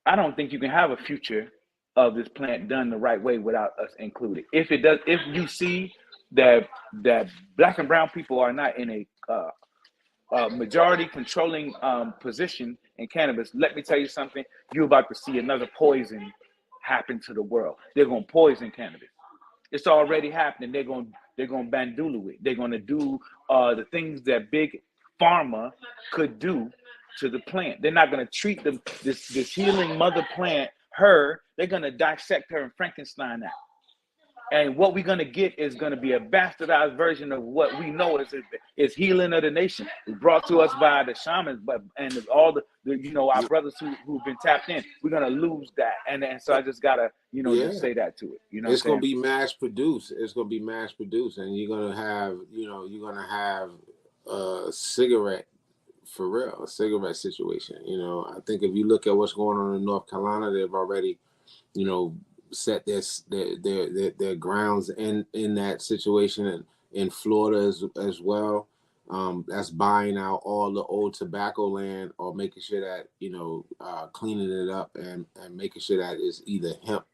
I don't think you can have a future of this plant done the right way without us included. If you see that Black and brown people are not in a majority controlling position in cannabis, let me tell you something, you're about to see another poison happen to the world. They're going to poison cannabis. It's already happening. They're going to bandulu it. They're going to do the things that big pharma could do to the plant. They're not going to treat this healing mother plant, they're going to dissect her and Frankenstein out. And what we're going to get is going to be a bastardized version of what we know is healing of the nation. It's brought to us by the shamans, and all the you know, our brothers who've been tapped in. We're going to lose that. And so I just got to, you know, just say that to it. You know, it's going to be mass produced. It's going to be mass produced. And you're going to have a cigarette, for real, a cigarette situation. You know, I think if you look at what's going on in North Carolina, they've already, you know, set their grounds in that situation, and in Florida as well. That's buying out all the old tobacco land, or making sure that, you know, cleaning it up and making sure that it's either hemp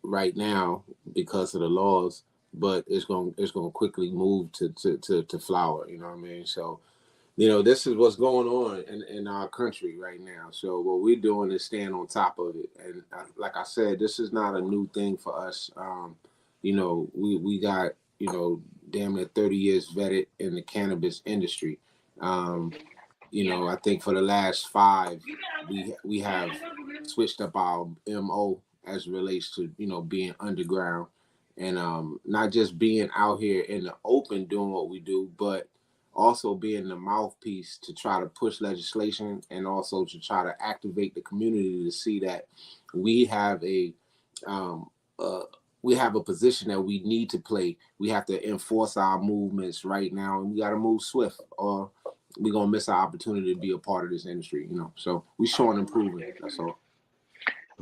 right now because of the laws, but it's going to quickly move to flower. You know what I mean? So, you know, this is what's going on in our country right now. So what we're doing is staying on top of it. And like I said, this is not a new thing for us. You know, we got, you know, damn near 30 years vetted in the cannabis industry. You know, I think for the last 5, we have switched up our MO as it relates to, you know, being underground and not just being out here in the open doing what we do, but also being the mouthpiece to try to push legislation, and also to try to activate the community to see that we have a position that we need to play. We have to enforce our movements right now, and we got to move swift, or we're gonna miss our opportunity to be a part of this industry, you know. So we showing and proving. That's all.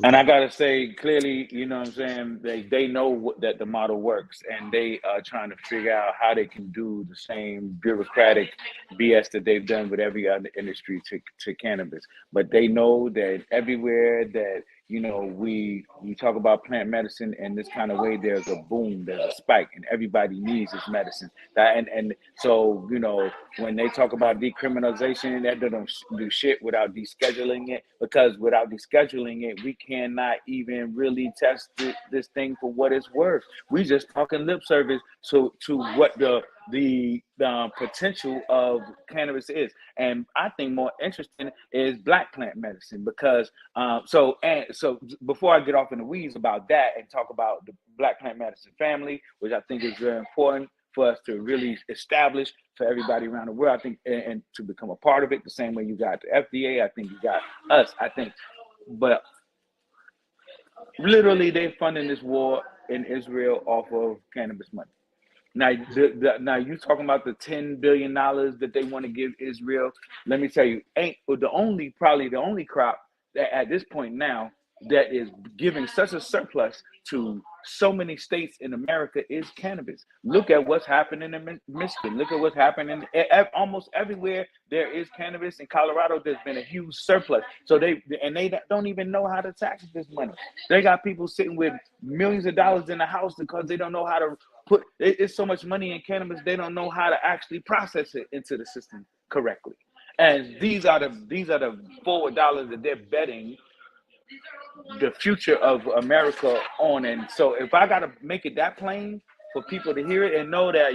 And I gotta say clearly, you know what I'm saying, they know that the model works, and they are trying to figure out how they can do the same bureaucratic BS that they've done with every other industry to cannabis. But they know that everywhere that, you know, we talk about plant medicine in this kind of way, there's a boom, there's a spike, and everybody needs this medicine. And so, you know, when they talk about decriminalization, that don't do shit without descheduling it, because without descheduling it, we cannot even really test this thing for what it's worth. We just talking lip service to what the potential of cannabis is. And I think more interesting is black plant medicine, because so before I get off in the weeds about that and talk about the black plant medicine family, which I think is very important for us to really establish for everybody around the world, I think, and to become a part of it, the same way you got the FDA, I think you got us, I think. But literally, they're funding this war in Israel off of cannabis money. Now, now you talking about the $10 billion that they want to give Israel. Let me tell you, ain't probably the only crop that at this point now that is giving such a surplus to so many states in America is cannabis. Look at what's happening in Michigan. Look at what's happening almost everywhere there is cannabis. In Colorado, there's been a huge surplus. So they don't even know how to tax this money. They got people sitting with millions of dollars in the house because they don't know how to it's so much money in cannabis, they don't know how to actually process it into the system correctly. And these are the forward dollars that they're betting the future of America on. And so if I gotta make it that plain for people to hear it and know that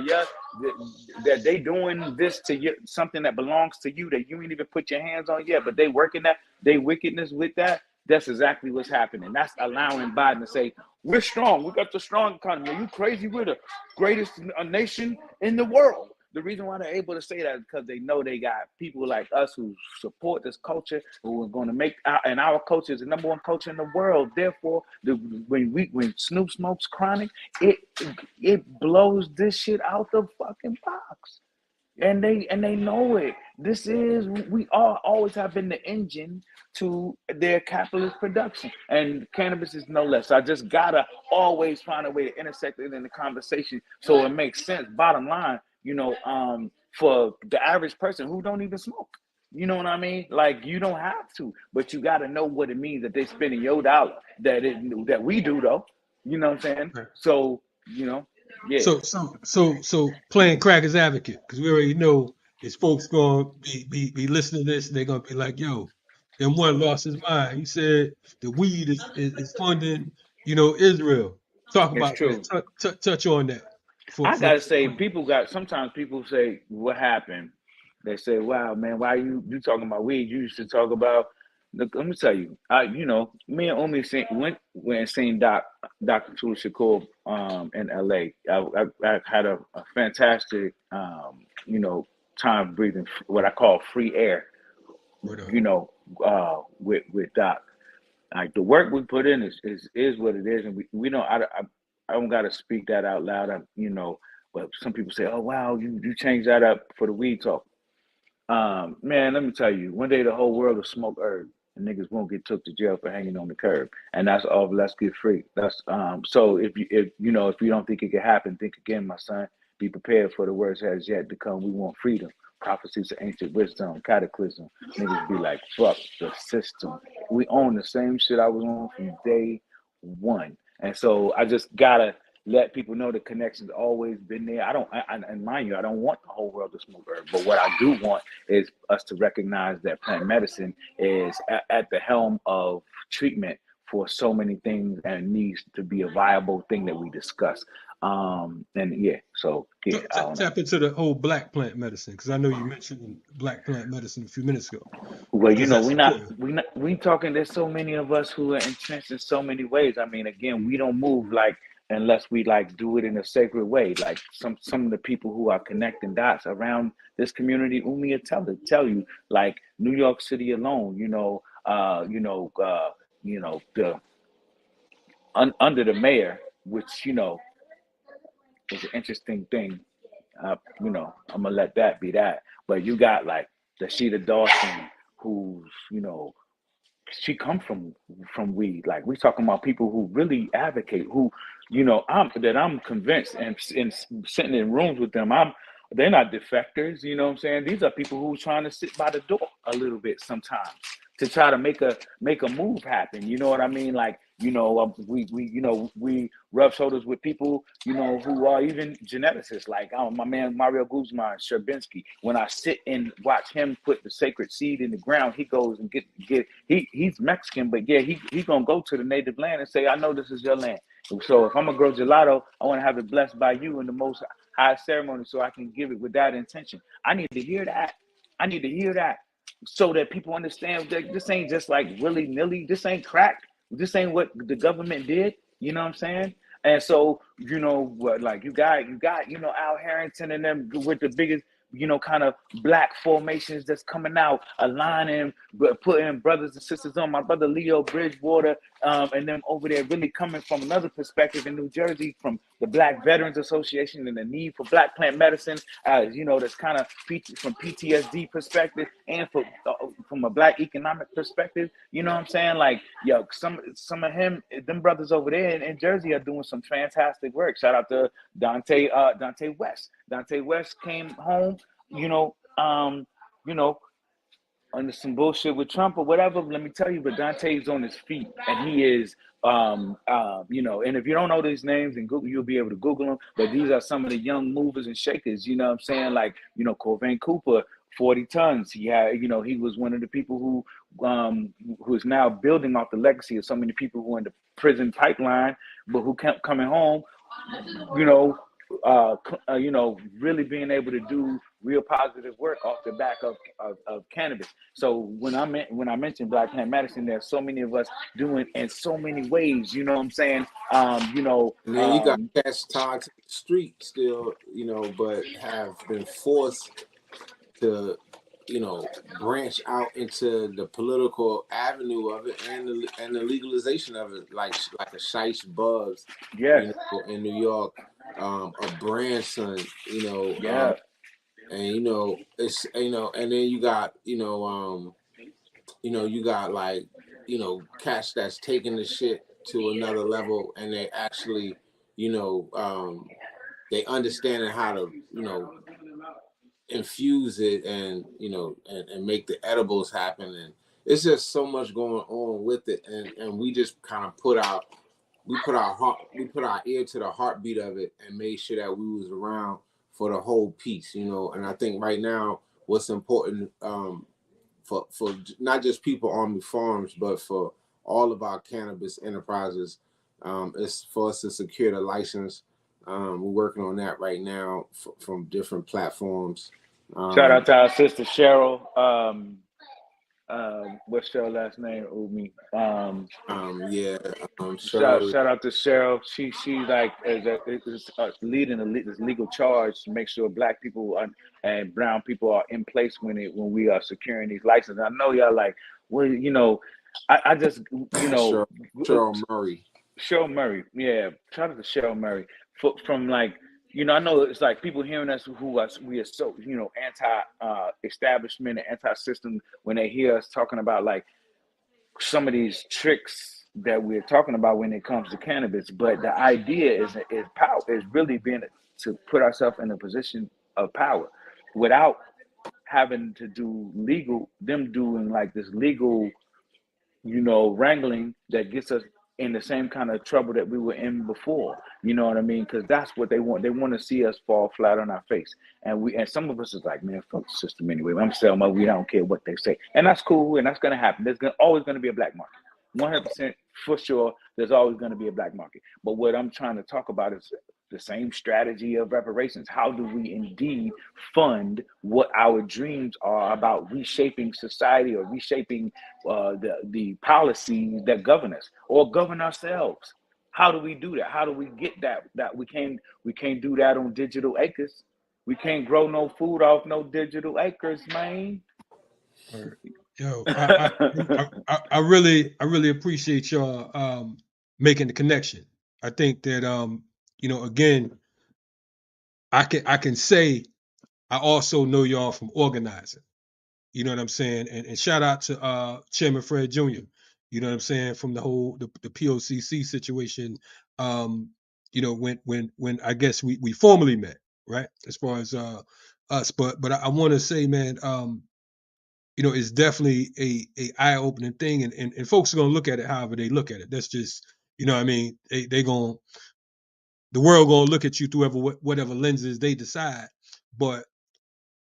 that they doing this to you, something that belongs to you that you ain't even put your hands on yet, but they working that, they wickedness with that, that's exactly what's happening. That's allowing Biden to say, we're strong, we got the strong economy. Are you crazy? We're the greatest nation in the world. The reason why they're able to say that is because they know they got people like us who support this culture, who are going to make and our culture is the number one culture in the world. Therefore, when Snoop smokes chronic, it blows this shit out the fucking box, and they know it. We all always have been the engine to their capitalist production, and cannabis is no less. So I just gotta always find a way to intersect it in the conversation so it makes sense. Bottom line, for the average person who don't even smoke, you know what I mean? Like, you don't have to, but you got to know what it means that they spending your dollar, that we do though. You know what I'm saying? Right. So, yeah. So playing crackers advocate, because we already know is folks gonna be listening to this and they're gonna be like, yo, M1 lost his mind. He said the weed is funding, Israel. Talk It's about true. that. Touch on that. I gotta say, sometimes people say, what happened? They say, wow, man, why you talking about weed? You used to talk about, look, let me tell you, me and Omi went and seen Dr. Tul Shakur in LA. I had a fantastic, time breathing what I call free air, with Doc. Like, the work we put in is what it is, and we don't. I don't got to speak that out loud. But some people say, "Oh wow, you changed that up for the weed talk." Man, let me tell you, one day the whole world will smoke herb, and niggas won't get took to jail for hanging on the curb, and that's all. Let's get free. That's So if you don't think it can happen, think again, my son. Be prepared for the worst has yet to come. We want freedom. Prophecies of ancient wisdom, cataclysm. Niggas be like, fuck the system. We own the same shit I was on from day one. And so I just gotta let people know the connection's always been there. And mind you, I don't want the whole world to smoke herb. But what I do want is us to recognize that plant medicine is at the helm of treatment for so many things and needs to be a viable thing that we discuss. Tap into the whole black plant medicine, because I know you mentioned black plant medicine a few minutes ago. Well, we talking. There's so many of us who are entrenched in so many ways. I mean, again, we don't move unless we do it in a sacred way. Like some of the people who are connecting dots around this community, Umi will tell you, like New York City alone, under the mayor, which is an interesting thing. I'm gonna let that be that. But you got like the Sheeta Dawson, who's, you know, she come from weed. Like we talking about people who really advocate, who, you know, I'm convinced, and sitting in rooms with them, they're not defectors, you know what I'm saying? These are people who trying to sit by the door a little bit sometimes to try to make a move happen. You know what I mean? Like, you know, we rub shoulders with people, you know, who are even geneticists, like my man Mario Guzman, Sherbinsky. When I sit and watch him put the sacred seed in the ground, he goes and he's Mexican, but yeah, he gonna go to the native land and say, I know this is your land. So if I'm gonna grow gelato, I want to have it blessed by you in the most high ceremony, so I can give it with that intention. I need to hear that. I need to hear that, so that people understand that this ain't just like willy nilly. This ain't crack. This ain't what the government did. You know what I'm saying? And so, you know what, like you got, you know, Al Harrington and them with the biggest, you know, kind of black formations that's coming out, aligning, but putting brothers and sisters on. My brother Leo Bridgewater, and them over there really coming from another perspective in New Jersey, from the Black Veterans Association and the need for black plant medicine, you know, that's kind of from PTSD perspective, and from a black economic perspective. You know what I'm saying? Like, yo, some of them brothers over there in Jersey are doing some fantastic work. Shout out to Dante West. Dante West came home, you know, under some bullshit with Trump or whatever. Let me tell you, but Dante's on his feet, and he is, you know. And if you don't know these names, and Google, you'll be able to Google them. But these are some of the young movers and shakers. You know what I'm saying? Like, you know, Corvain Cooper, 40 tons. He had, you know, he was one of the people who is now building off the legacy of so many people who are in the prison pipeline, but who kept coming home. You know, you know, really being able to do real positive work off the back of cannabis. So when I mentioned Black Plant Medicine, there's so many of us doing in so many ways. You know what I'm saying? You know, And then you got cats tied to the street still, you know, but have been forced to, you know, branch out into the political avenue of it, and the legalization of it, like a Shice Bugs, yes, you know, in New York, a Branson, you know, yeah, and you know, it's, you know, and then you got, you know, you got like, you know, cats that's taking the shit to another level, and they actually, you know, they understanding how to, you know, infuse it, and you know, and make the edibles happen. And it's just so much going on with it, and we just kind of put our ear to the heartbeat of it, and made sure that we was around for the whole piece, you know. And I think right now what's important, for not just people on the farms, but for all of our cannabis enterprises, is for us to secure the license. We're working on that right now from different platforms. shout out to our sister Cheryl. What's Cheryl's last name? Umi. Yeah, Shout, Cheryl. shout out to Cheryl. She like is leading this legal charge to make sure Black people and brown people are in place when we are securing these licenses. I know y'all like, well, you know, I just, you know, Cheryl Murray. Cheryl Murray. Yeah, shout out to Cheryl Murray from like, you know, I know it's like people hearing us we are so, you know, anti establishment and anti system when they hear us talking about like some of these tricks that we're talking about when it comes to cannabis. But the idea is power, is really being to put ourselves in a position of power without having to do them doing like this legal, you know, wrangling that gets us in the same kind of trouble that we were in before. You know what I mean? Because that's what they want. They want to see us fall flat on our face. And some of us is like, man, fuck the system anyway. I'm selling my weed. I don't care what they say. And that's cool. And that's going to happen. Always going to be a black market. 100% for sure. There's always going to be a black market. But what I'm trying to talk about is the same strategy of reparations. How do we indeed fund what our dreams are about reshaping society, or reshaping the policies that govern us or govern ourselves? How do we do that? How do we get that we can't do that on digital acres? We can't grow no food off no digital acres, man. Yo, I really appreciate y'all making the connection. I think that you know, again, I can say I also know y'all from organizing. You know what I'm saying? And shout out to Chairman Fred Jr. You know what I'm saying? From the whole the POCC situation. You know, when I guess we formally met, right? As far as us. But I want to say, man, you know, it's definitely a eye-opening thing, and folks are gonna look at it however they look at it. That's just, you know what I mean? They gonna, the world gonna look at you through whatever lenses they decide. But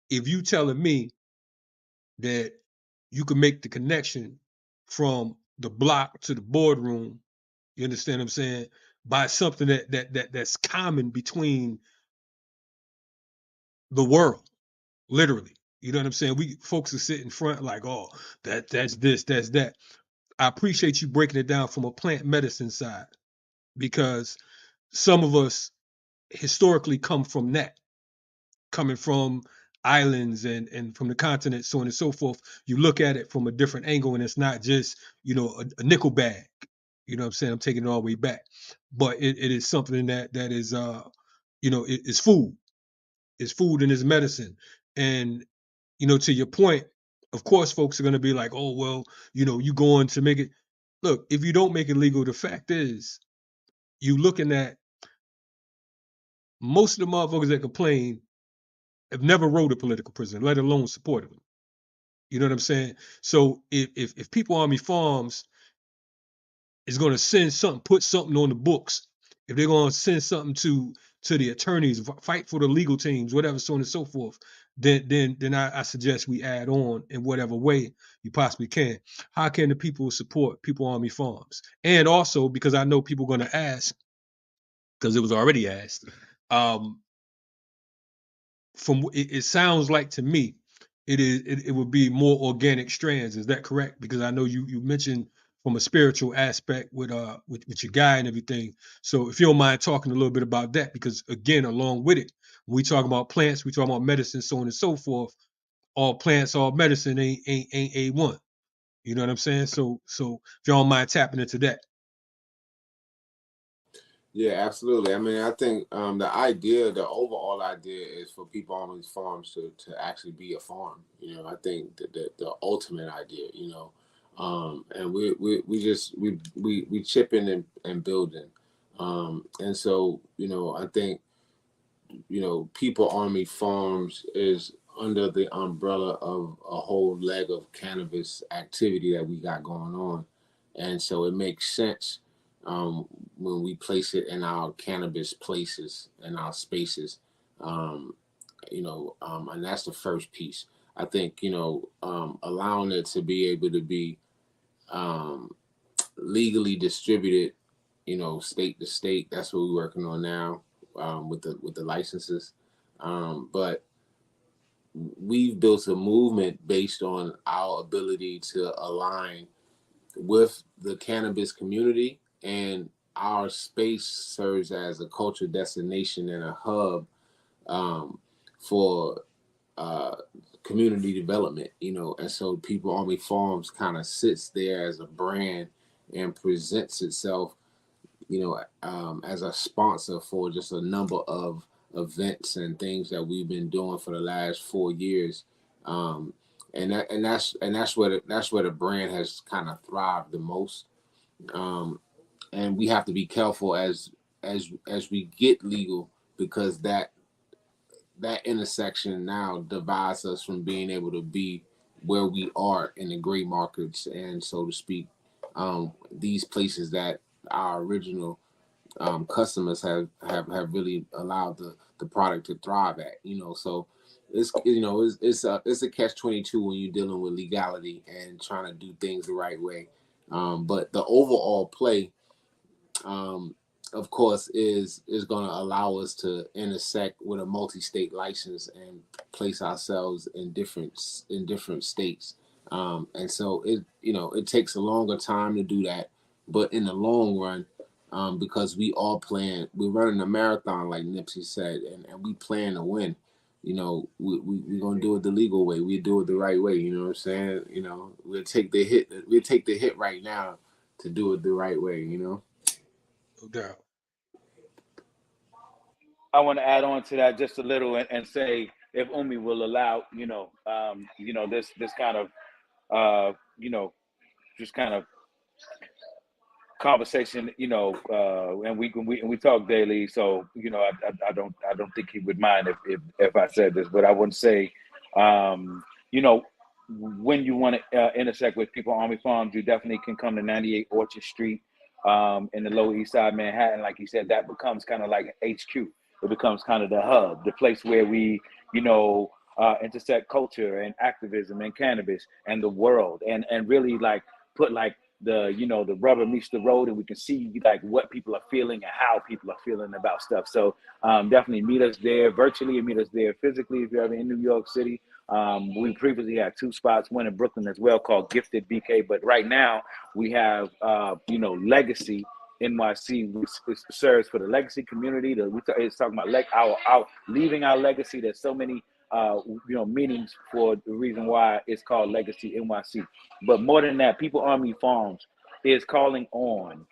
if you telling me that you can make the connection from the block to the boardroom, you understand what I'm saying, by something that's common between the world, literally. You know what I'm saying? We folks are sitting front like, oh, that's this, that's that. I appreciate you breaking it down from a plant medicine side, because some of us historically come from that, coming from islands and from the continent, so on and so forth. You look at it from a different angle, and it's not just, you know, a nickel bag. You know what I'm saying? I'm taking it all the way back. But it is something that is you know, it's food. It's food and it's medicine. And, you know, to your point, of course folks are gonna be like, oh well, you know, you going to make it. Look, if you don't make it legal, the fact is you looking at most of the motherfuckers that complain have never rode a political prisoner, let alone supported them. You know what I'm saying? So if People Army Farms is going to send something, put something on the books, if they're going to send something to the attorneys, fight for the legal teams, whatever, so on and so forth, then I suggest we add on in whatever way you possibly can. How can the people support People Army Farms? And also, because I know people are going to ask, because it was already asked, um, from it sounds like to me it would be more organic strands. Is that correct? Because I know you mentioned from a spiritual aspect with your guy and everything. So if you don't mind talking a little bit about that, because again, along with it, when we talk about plants, we talk about medicine, so on and so forth. All plants, all medicine ain't A1. You know what I'm saying? So if y'all don't mind tapping into that. Yeah, absolutely. I mean, I think the overall idea is for people on these farms to actually be a farm. You know, I think the ultimate idea, you know, and we chip in and building. And so, you know, I think, you know, People Army Farms is under the umbrella of a whole leg of cannabis activity that we got going on. And so it makes sense when we place it in our cannabis places and our spaces. Um, and that's the first piece. I think, you know, allowing it to be able to be um, legally distributed, you know, state to state. That's what we're working on now with the licenses. But we've built a movement based on our ability to align with the cannabis community, and our space serves as a culture destination and a hub for community development, you know. And so People Army Farms kind of sits there as a brand and presents itself, you know, as a sponsor for just a number of events and things that we've been doing for the last 4 years. That's where the brand has kind of thrived the most. And we have to be careful as we get legal, because that intersection now divides us from being able to be where we are in the gray markets, and so to speak, these places that our original customers have really allowed the product to thrive at, you know. So it's a catch-22 when you're dealing with legality and trying to do things the right way. But the overall play, um, of course, is going to allow us to intersect with a multi-state license and place ourselves in different states. And so it takes a longer time to do that, but in the long run, because we're running a marathon, like Nipsey said, and we plan to win. You know, we're gonna do it the legal way. We do it the right way. You know what I'm saying? You know, we'll take the hit. We'll take the hit right now to do it the right way. You know. No doubt. I want to add on to that just a little and say if Umi will allow, this kind of, just kind of conversation, and we talk daily. So, I don't think he would mind if I said this, but I wouldn't say, you know, when you want to intersect with people on Army Farms, you definitely can come to 98 Orchard Street in the Lower East Side, Manhattan. Like you said, that becomes kind of like HQ. It becomes kind of the hub, the place where we, intersect culture and activism and cannabis and the world, and really like put like the rubber meets the road, and we can see like what people are feeling and how people are feeling about stuff. So definitely meet us there virtually and meet us there physically if you're ever in New York City. We previously had 2 spots, one in Brooklyn as well called Gifted BK, but right now we have Legacy NYC, which serves for the legacy community. It's talking about our leaving our legacy. There's so many meanings for the reason why it's called Legacy NYC. But more than that, People Army Farms is calling on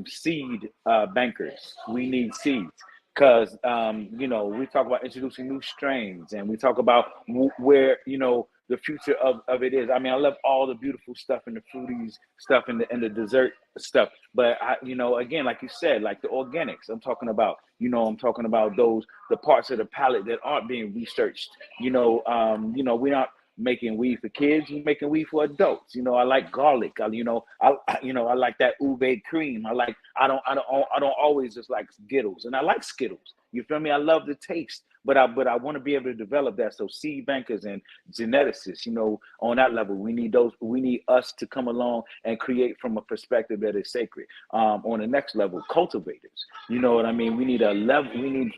seed bankers. We need seeds because we talk about introducing new strains, and we talk about where the future of it is. I mean, I love all the beautiful stuff and the fruities stuff and the dessert stuff, but again, like you said, like the organics. I'm talking about the parts of the palate that aren't being researched. We're not making weed for kids. We're making weed for adults. I like garlic. I like that ube cream. I don't always just like Skittles, and I like Skittles. You feel me? I love the taste, but I want to be able to develop that. So seed bankers and geneticists, on that level, we need us to come along and create from a perspective that is sacred. On the next level, cultivators. You know what I mean? We need a level. We need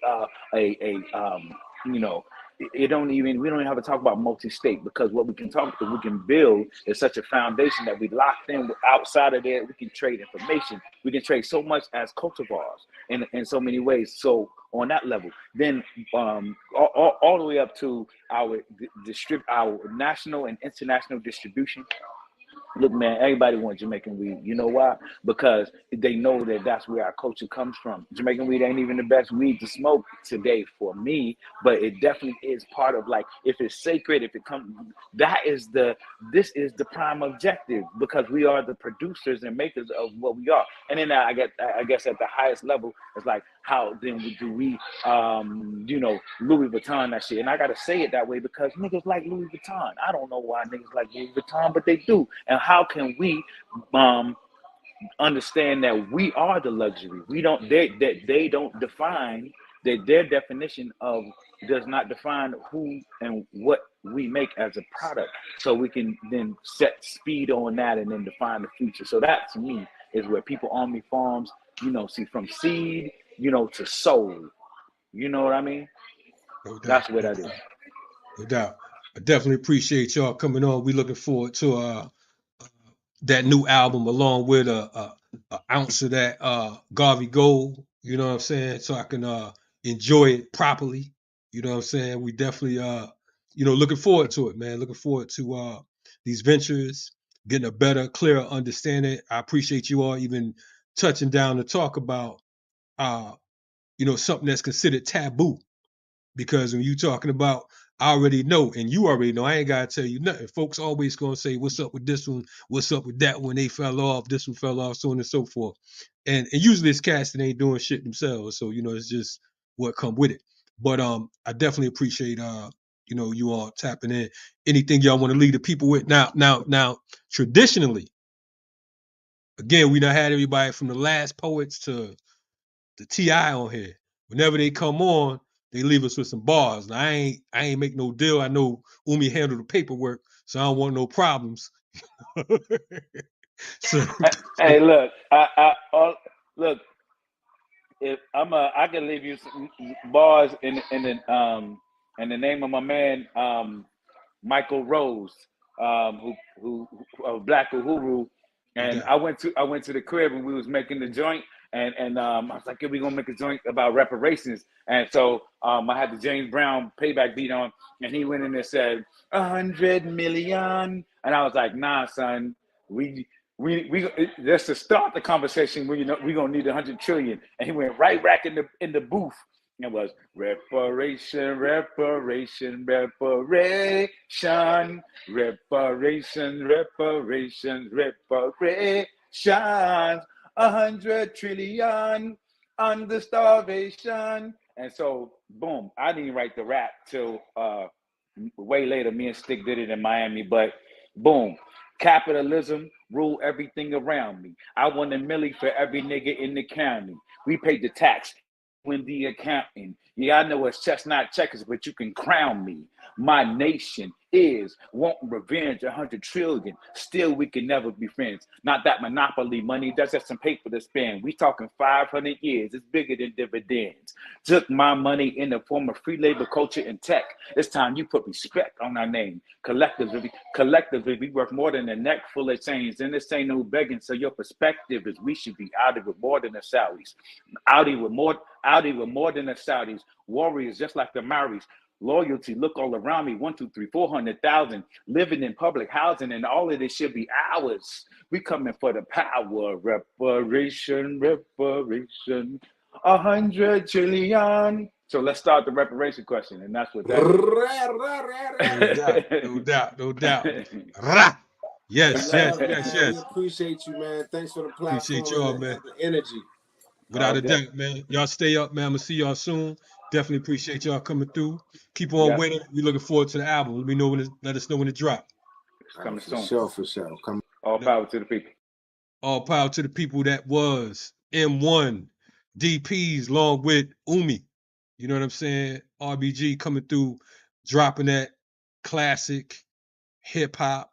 we don't even have to talk about multi-state, because what we can build is such a foundation that we locked in. Outside of there, we can trade information. We can trade so much as cultivars in so many ways. So on that level, then all the way up to our national and international distribution. Look, man, everybody wants Jamaican weed. You know why? Because they know that that's where our culture comes from. Jamaican weed ain't even the best weed to smoke today for me, but it definitely is part of, like, if it's sacred, if it comes, this is the prime objective, because we are the producers and makers of what we are. And then I guess at the highest level, it's like, how then do we, Louis Vuitton that shit? And I gotta say it that way because niggas like Louis Vuitton. I don't know why niggas like Louis Vuitton, but they do. And how can we understand that we are the luxury? We don't. They don't define that. Their definition of does not define who and what we make as a product. So we can then set speed on that and then define the future. So that to me is where People Army Farms, see, from seed, to soul. You know what I mean? No doubt. That's what that is. No doubt. I definitely appreciate y'all coming on. We looking forward to that new album, along with a ounce of that Garvey Gold. You know what I'm saying? So I can enjoy it properly. You know what I'm saying? We definitely looking forward to it, man. Looking forward to these ventures, getting a better, clearer understanding. I appreciate you all even touching down to talk about something that's considered taboo. Because when you talking about, I already know, and you already know, I ain't gotta tell you nothing. Folks always gonna say, what's up with this one? What's up with that one? They fell off, this one fell off, so on and so forth. And usually it's cats that ain't doing shit themselves. So, it's just what come with it. But I definitely appreciate you all tapping in. Anything y'all want to leave the people with? Now, traditionally, again, we done had everybody from the last poets to the T.I. on here. Whenever they come on, they leave us with some bars. Now, I ain't make no deal. I know Umi handled the paperwork, so I don't want no problems. So, hey, look, look. If I can leave you some bars in the name of my man Michael Rose, who Black Uhuru, and I went to the crib and we was making the joint, and I was like, yeah, we gonna make a joint about reparations, and so I had the James Brown payback beat on, and he went in and said 100 million, and I was like, nah, son, we just to start the conversation, we're gonna need 100 trillion, and he went right back in the booth It was reparation, reparation, reparation, reparation, reparations, reparations, 100 trillion under starvation. And so, boom, I didn't write the rap till way later. Me and Stick did it in Miami, but boom, capitalism rule everything around me. I want a milli for every nigga in the county. We paid the tax when the accountant. Yeah, I know it's chestnut checkers, but you can crown me. My nation is wanting revenge, 100 trillion. Still, we can never be friends. Not that monopoly money, that's just some paper to spend. We talking 500 years, it's bigger than dividends. Took my money in the form of free labor, culture, and tech. It's time you put respect on our name. Collectively, we work more than a neck full of chains. And this ain't no begging, so your perspective is we should be out with more than the Saudis. Out with more than the Saudis. Warriors just like the Maoris. Loyalty, look all around me, 1, 2, 3, 400,000 living in public housing, and all of this should be ours. We coming for the power. Reparation, 100 trillion. So let's start the reparation question, and that's what that is. No doubt. Rah! Yes. We appreciate you, man. Thanks for the platform. Appreciate y'all, man. The energy. Without a doubt, man. Y'all stay up, man. I'm gonna see y'all soon. Definitely appreciate y'all coming through. Keep on winning. We looking forward to the album. Let us know when it drop. It's coming soon. For sure. All power to the people. All power to the people. That was M1 DPs along with Umi. You know what I'm saying? RBG coming through, dropping that classic hip hop.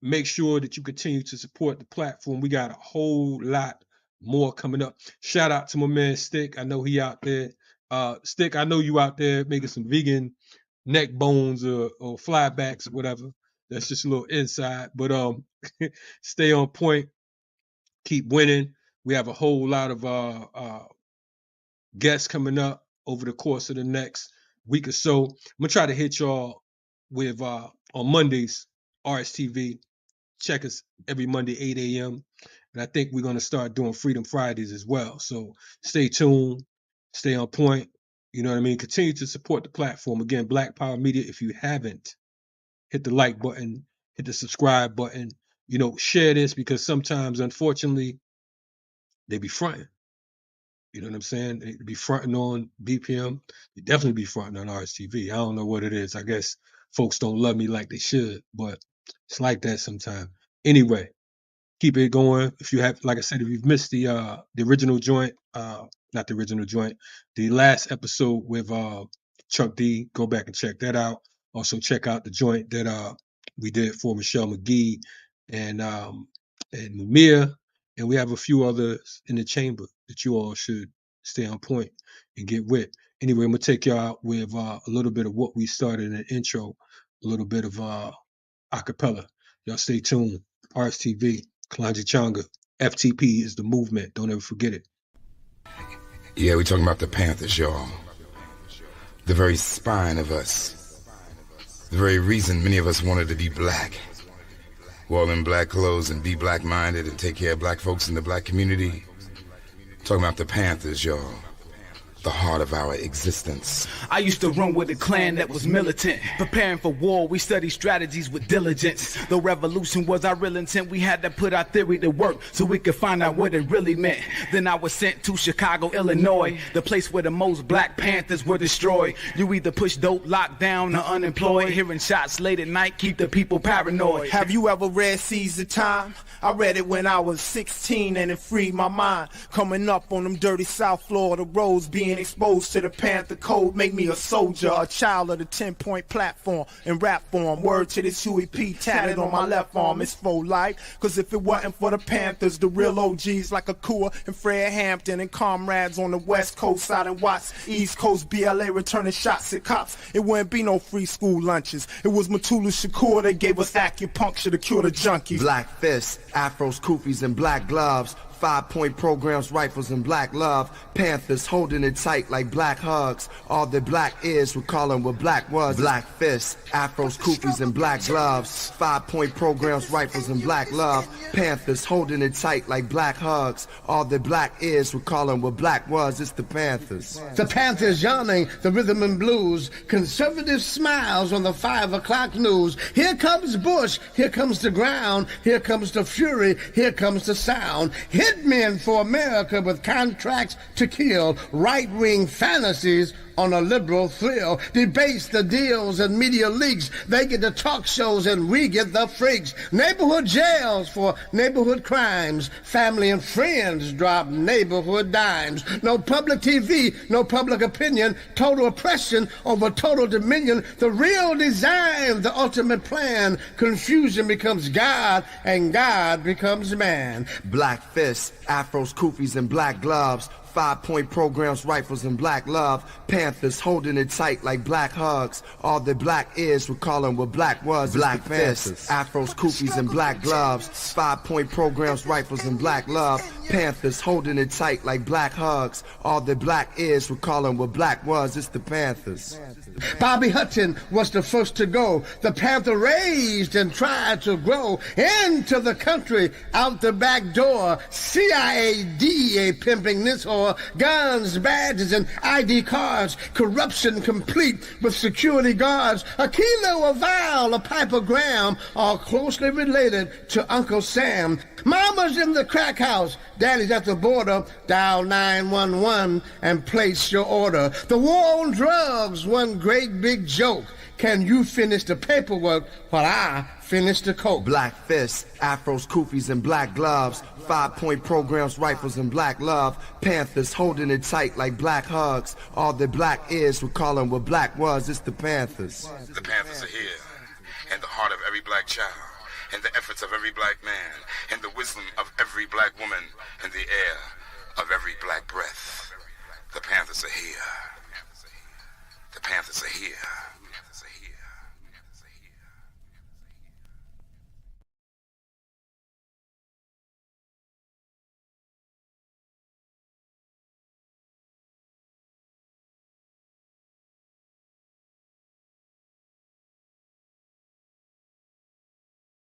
Make sure that you continue to support the platform. We got a whole lot more coming up. Shout out to my man Stick. I know he out there. Stick, I know you out there making some vegan neck bones or flybacks or whatever. That's just a little inside. But stay on point. Keep winning. We have a whole lot of guests coming up over the course of the next week or so. I'm gonna try to hit y'all with on Mondays, RSTV. Check us every Monday, 8 a.m. And I think we're gonna start doing Freedom Fridays as well. So stay tuned, stay on point. You know what I mean? Continue to support the platform. Again, Black Power Media. If you haven't, hit the like button, hit the subscribe button. You know, share this because sometimes, unfortunately, they be fronting. You know what I'm saying? They be fronting on BPM. They definitely be fronting on RSTV. I don't know what it is. I guess folks don't love me like they should, but it's like that sometimes. Anyway, keep it going. If you have, like I said, if you've missed the original joint, not the original joint, the last episode with Chuck D, go back and check that out. Also check out the joint that we did for Michelle McGee and Mumia, and we have a few others in the chamber that you all should stay on point and get with. Anyway, I'm gonna take y'all out with a little bit of what we started in the intro, a little bit of acapella. Y'all stay tuned. RSTV, Kalonji Changa, FTP is the movement. Don't ever forget it. Yeah, we talking about the Panthers, y'all. The very spine of us. The very reason many of us wanted to be black. Wear in black clothes and be black-minded and take care of black folks in the black community. Talking about the Panthers, y'all. The heart of our existence. I used to run with a clan that was militant. Preparing for war, we studied strategies with diligence. The revolution was our real intent. We had to put our theory to work so we could find out what it really meant. Then I was sent to Chicago, Illinois, the place where the most Black Panthers were destroyed. You either push dope, locked down, or unemployed. Hearing shots late at night keep the people paranoid. Have you ever read Seize the Time? I read it when I was 16 and it freed my mind. Coming up on them dirty South Florida roads, being exposed to the Panther code, make me a soldier, a child of the 10-point platform in rap form. Word to this Huey P tatted on my left arm, it's full life. Cause if it wasn't for the Panthers, the real OGs like Akua and Fred Hampton and comrades on the West Coast side and Watts, East Coast BLA returning shots at cops, it wouldn't be no free school lunches. It was Matula Shakur that gave us acupuncture to cure the junkies. Black fists, afros, koofies, and black gloves. 5-point programs, rifles, and black love. Panthers holding it tight like black hugs. All that black is, we're calling what black was. Black fists, afros, koofies, and black gloves. 5-point programs, rifles, and black love. Panthers holding it tight like black hugs. All that black is, we're calling what black was. It's the Panthers. The Panthers yawning, the rhythm and blues. Conservative smiles on the 5 o'clock news. Here comes Bush, here comes the ground, here comes the fury, here comes the sound. Hitmen for America with contracts to kill. Right-wing fantasies on a liberal thrill. Debates, the deals, and media leaks. They get the talk shows and we get the freaks. Neighborhood jails for neighborhood crimes. Family and friends drop neighborhood dimes. No public TV, no public opinion. Total oppression over total dominion. The real design, the ultimate plan. Confusion becomes God and God becomes man. Black fists, afros, koofies, and black gloves. 5-point programs, rifles, and black love. Panthers holding it tight like black hugs. All that black is, we're calling what black was. Black fists, afros, koofies, and black gloves. 5-point programs, rifles, and black love. Panthers holding it tight like black hugs. All that black is, we're calling what black was. It's the Panthers. Bobby Hutton was the first to go. The Panther raised and tried to grow into the country, out the back door. CIA, DEA pimping this whore. Guns, badges, and ID cards. Corruption complete with security guards. A kilo, a vial, a pipe of gram, all closely related to Uncle Sam. Mama's in the crack house. Daddy's at the border. Dial 911 and place your order. The war on drugs, one great big joke. Can you finish the paperwork while I finish the coke? Black fists, afros, koofies, and black gloves. 5-point programs, rifles, and black love. Panthers holding it tight like black hugs. All that black is, we're calling what black was. It's the Panthers. The Panthers are here, in the heart of every black child, in the efforts of every black man, in the wisdom of every black woman, in the air of every black breath. The Panthers are here. The Panthers are here.